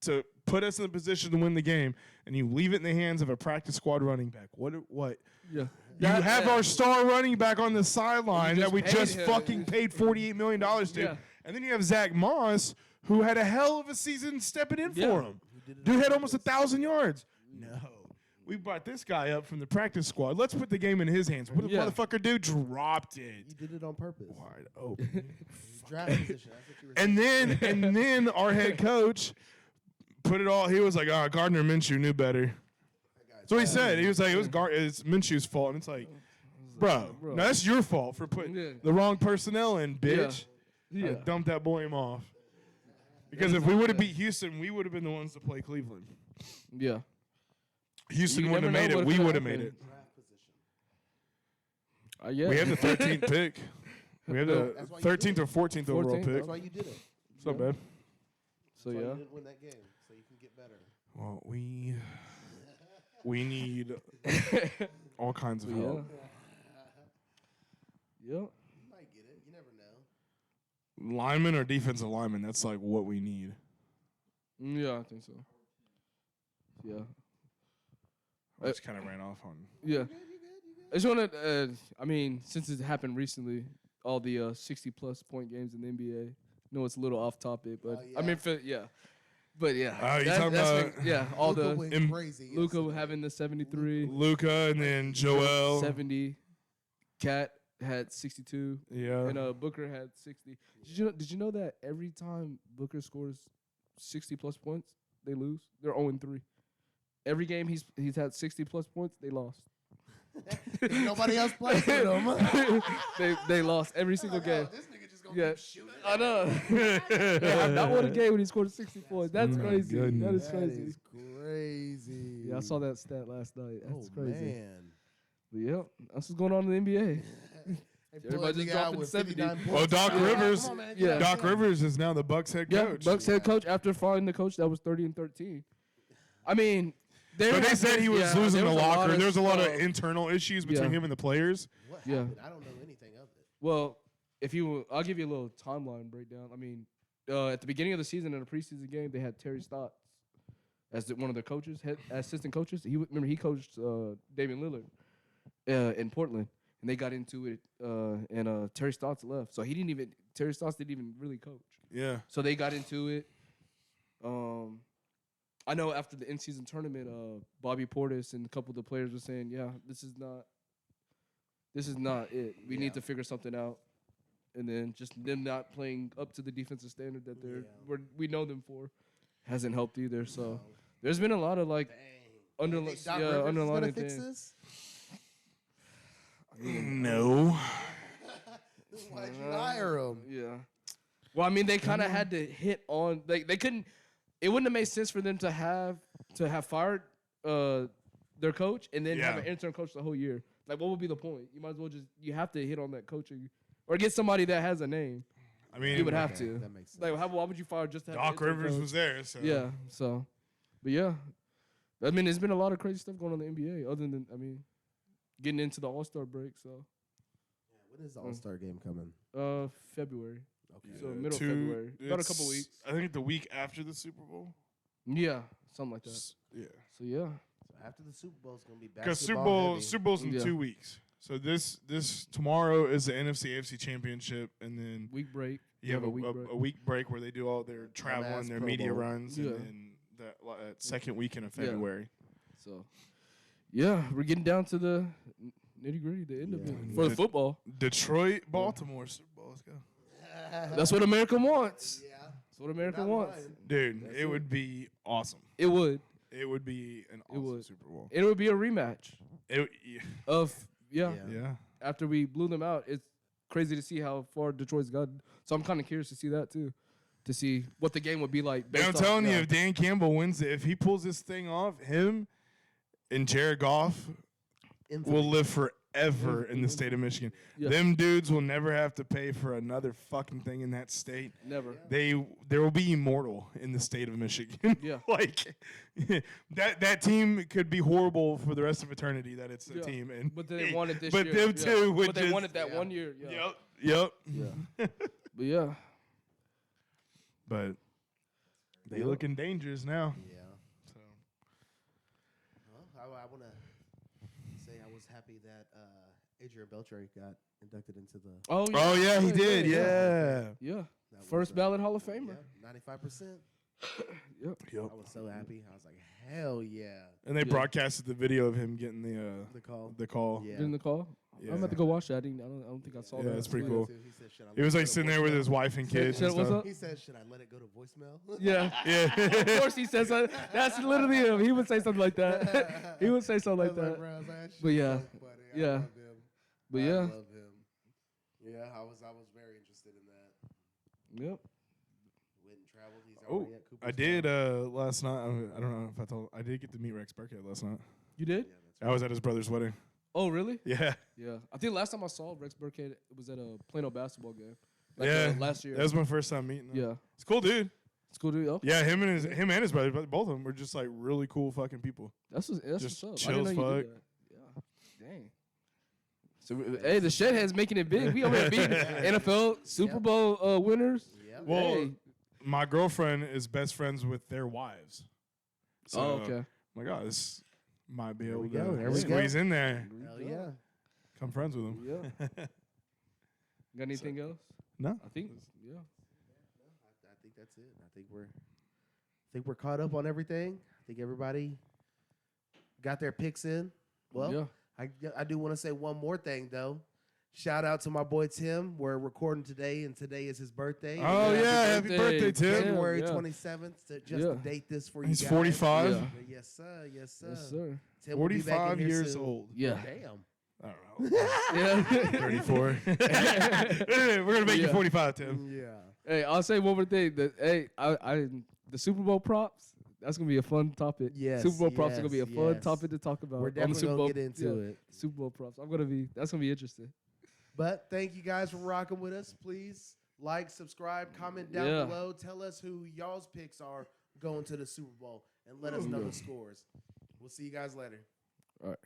to put us in the position to win the game, and you leave it in the hands of a practice squad running back. What? Yeah. You have our star running back on the sideline that we paid just him. fucking paid $48 million to. Yeah. And then you have Zach Moss, who had a hell of a season stepping in Yeah. for him. Dude had almost 1,000 yards. No. We brought this guy up from the practice squad. Let's put the game in his hands. What the motherfucker do? Dropped it. You did it on purpose. Wide open. Draft position. That's what you were saying. and then our head coach put it all. He was like, Gardner Minshew knew better. So he said. He was like, it's Minshew's fault. And it's like, bro, no, that's your fault for putting the wrong personnel in, bitch. Yeah. Dump that boy him off. Because if we would have beat Houston, we would have been the ones to play Cleveland. Yeah. Houston You wouldn't have never made know it. what We could would have made happen. it. Yeah. We had the 13th pick. We had the That's why you 13th did or 14th overall 14th. pick. That's why you did it. It's not bad. So That's why yeah. you didn't win that game, so you can get better. Well, we need all kinds of Yeah. help. Yep. You might get it. You never know. Lineman or defensive lineman, that's like what we need. Yeah, I think so. Yeah. I just kind of ran off on. Yeah. I just want to, I mean, since it happened recently, all the 60-plus point games in the NBA. I know it's a little off topic, but yeah. I mean, yeah. But yeah. Oh, you talking about all Luka the went crazy. Luka yesterday. having the 73, Luka and then Joel. 70. Cat had 62, Yeah. and Booker had 60. Did you know that every time Booker scores 60-plus points, they lose? They're 0-3. Every game he's had 60-plus points, they lost. Nobody else played with him. they lost every single game. This nigga just gonna Yeah, keep shooting. I know. They have not won a game when he scored 60 points. That's Oh my crazy. That goodness. is That crazy. is crazy. Yeah, I saw that stat last night. That's Oh, crazy. man. But yeah, that's what's going on in the NBA. They Everybody pulled just the guy dropping with 70. 59 Well, points. Doc Yeah, Rivers. come on, man. Yeah. Doc Rivers is now the Bucks head Yeah, coach. Bucks head coach after finding the coach that was 30-13. I mean, But they said he was losing the locker. There was a lot of stuff. internal issues between Yeah. him and the players. What Yeah. happened? I don't know anything of it. Well, I'll give you a little timeline breakdown. I mean, at the beginning of the season in a preseason game, they had Terry Stotts as one of their coaches, assistant coaches. He coached Damian Lillard in Portland, and they got into it. And Terry Stotts left, so Terry Stotts didn't even really coach. Yeah. So they got into it. I know after the in-season tournament, Bobby Portis and a couple of the players were saying, "Yeah, this is not it. We need to figure something out." And then just them not playing up to the defensive standard that we know them for hasn't helped either. So there's been a lot of like You think Doc Rivers is gonna underlying fix things. this? No. Why'd you hire him? Yeah. Well, I mean, they kind of had to hit on. They couldn't. It wouldn't have made sense for them to have fired their coach and then have an intern coach the whole year. Like, what would be the point? You might as well you have to hit on that coaching or get somebody that has a name. I mean, You would have to. That makes sense. Like, why would you fire just to have Doc an intern Rivers coach? was there. So. Yeah. So, but yeah, I mean, there's been a lot of crazy stuff going on in the NBA. Other than, I mean, getting into the All-Star break. So, When is the All-Star game coming? February. Okay. So middle of February. About a couple weeks. I think the week after the Super Bowl. Yeah, something like that. Yeah. So yeah. So after the Super Bowl, it's gonna be Because basketball Super Bowl's in Yeah. 2 weeks. So this tomorrow is the NFC AFC Championship, and then Week break. you have a week break. a week break where they do all their travel and their Pro media Bowl. runs, Yeah. and then that second weekend of February. So, yeah, we're getting down to the nitty gritty, the end of Yeah. it for the football. Detroit, Baltimore Super Bowl. Let's go, That's what America wants. Yeah. That's what America Not wants. mine. dude. It would be awesome. It would. It would be an awesome would. Super Bowl. It would be a rematch It, of Yeah. yeah. after we blew them out. It's crazy to see how far Detroit's gotten. So I'm kind of curious to see that too, to see what the game would be like. Man, I'm based telling off, you, if Dan Campbell wins it, if he pulls this thing off, him and Jared Goff Infamy. will live forever in the state of Michigan. Yeah. Them dudes will never have to pay for another fucking thing in that state. never. There will be immortal in the state of Michigan. Yeah. Like that team could be horrible for the rest of eternity that it's a Yeah. team, and But they won it this but year. them yeah. two would But they just, won it that 1 year. Yeah. Yep. Yeah. But yeah. But they Yep. looking dangerous now. Yeah. So Well, I want to say I was happy that Adrian Beltre got inducted into the. Oh Oh yeah, he did. Yeah. Yeah. that First was, ballot Hall of Famer. 95%. Yep. Yep. I was so happy. I was like, hell yeah. And they Yeah. broadcasted the video of him getting The call. the call. Yeah. Getting the call. Yeah. I'm about to go watch that. I don't think I saw Yeah, that. it's pretty Me cool. too. He said, "Should I He let was it like go to sitting there with voicemail?" his wife and kids. Should- and what's stuff. up? He said, "Should I let it go to voicemail?" Yeah. Yeah. Of course he says that. That's literally him. He would say something like that. He would say something like that. Bro, I was like, "That But shit's yeah. so funny. I Yeah. love him. But I yeah. love him. Yeah, I was very interested in that. Yep. Went and traveled. He's Oh, already at I Cooperstown. did last night. I don't know if I told. I did get to meet Rex Burkhead last night. You did? Yeah, that's I was at his brother's wedding. Oh, really? Yeah. Yeah. I think last time I saw Rex Burkhead was at a Plano basketball game. Yeah. Last year. That was my first time meeting him. Yeah. It's a cool dude. It's cool, dude. Okay. Yeah, him and his brother, both of them were just like really cool fucking people. That's Just what's up. I chill didn't as know you did that. Yeah. Dang. So hey, the Shedhead's making it big. We over here beating NFL Super Bowl winners. Yep. Well, Hey. my girlfriend is best friends with their wives. So Oh, okay. I'm like, oh, this might be able we go, to there we squeeze in there. Hell yeah. Come friends with them. Yeah. Got anything else? No. I think. Yeah. I think that's it. I think we're caught up on everything. I think everybody got their picks in. Well, yeah. I do want to say one more thing though. Shout out to my boy Tim. We're recording today, and today is his birthday. Oh Yeah, yeah, happy happy birthday, birthday, Tim. Tim. January Yeah. 27th. To just Yeah. to date this for you He's guys. 45. Yeah. Yes, sir. Yes, sir. Yes, sir. Tim will be back in 45 here years soon. old. Yeah. Damn. I don't know. Yeah. 34. We're gonna make you Yeah. 45, Tim. Yeah. Hey, I'll say one more thing. That hey, I the Super Bowl props. That's gonna be a fun topic. Yes, Super Bowl props are gonna be a yes, fun yes. topic to talk about. We're on the definitely Super gonna Bowl. get into it. Super Bowl props. That's gonna be interesting. But thank you guys for rocking with us. Please like, subscribe, comment down Yeah. below. Tell us who y'all's picks are going to the Super Bowl, and let us know the scores. We'll see you guys later. All right.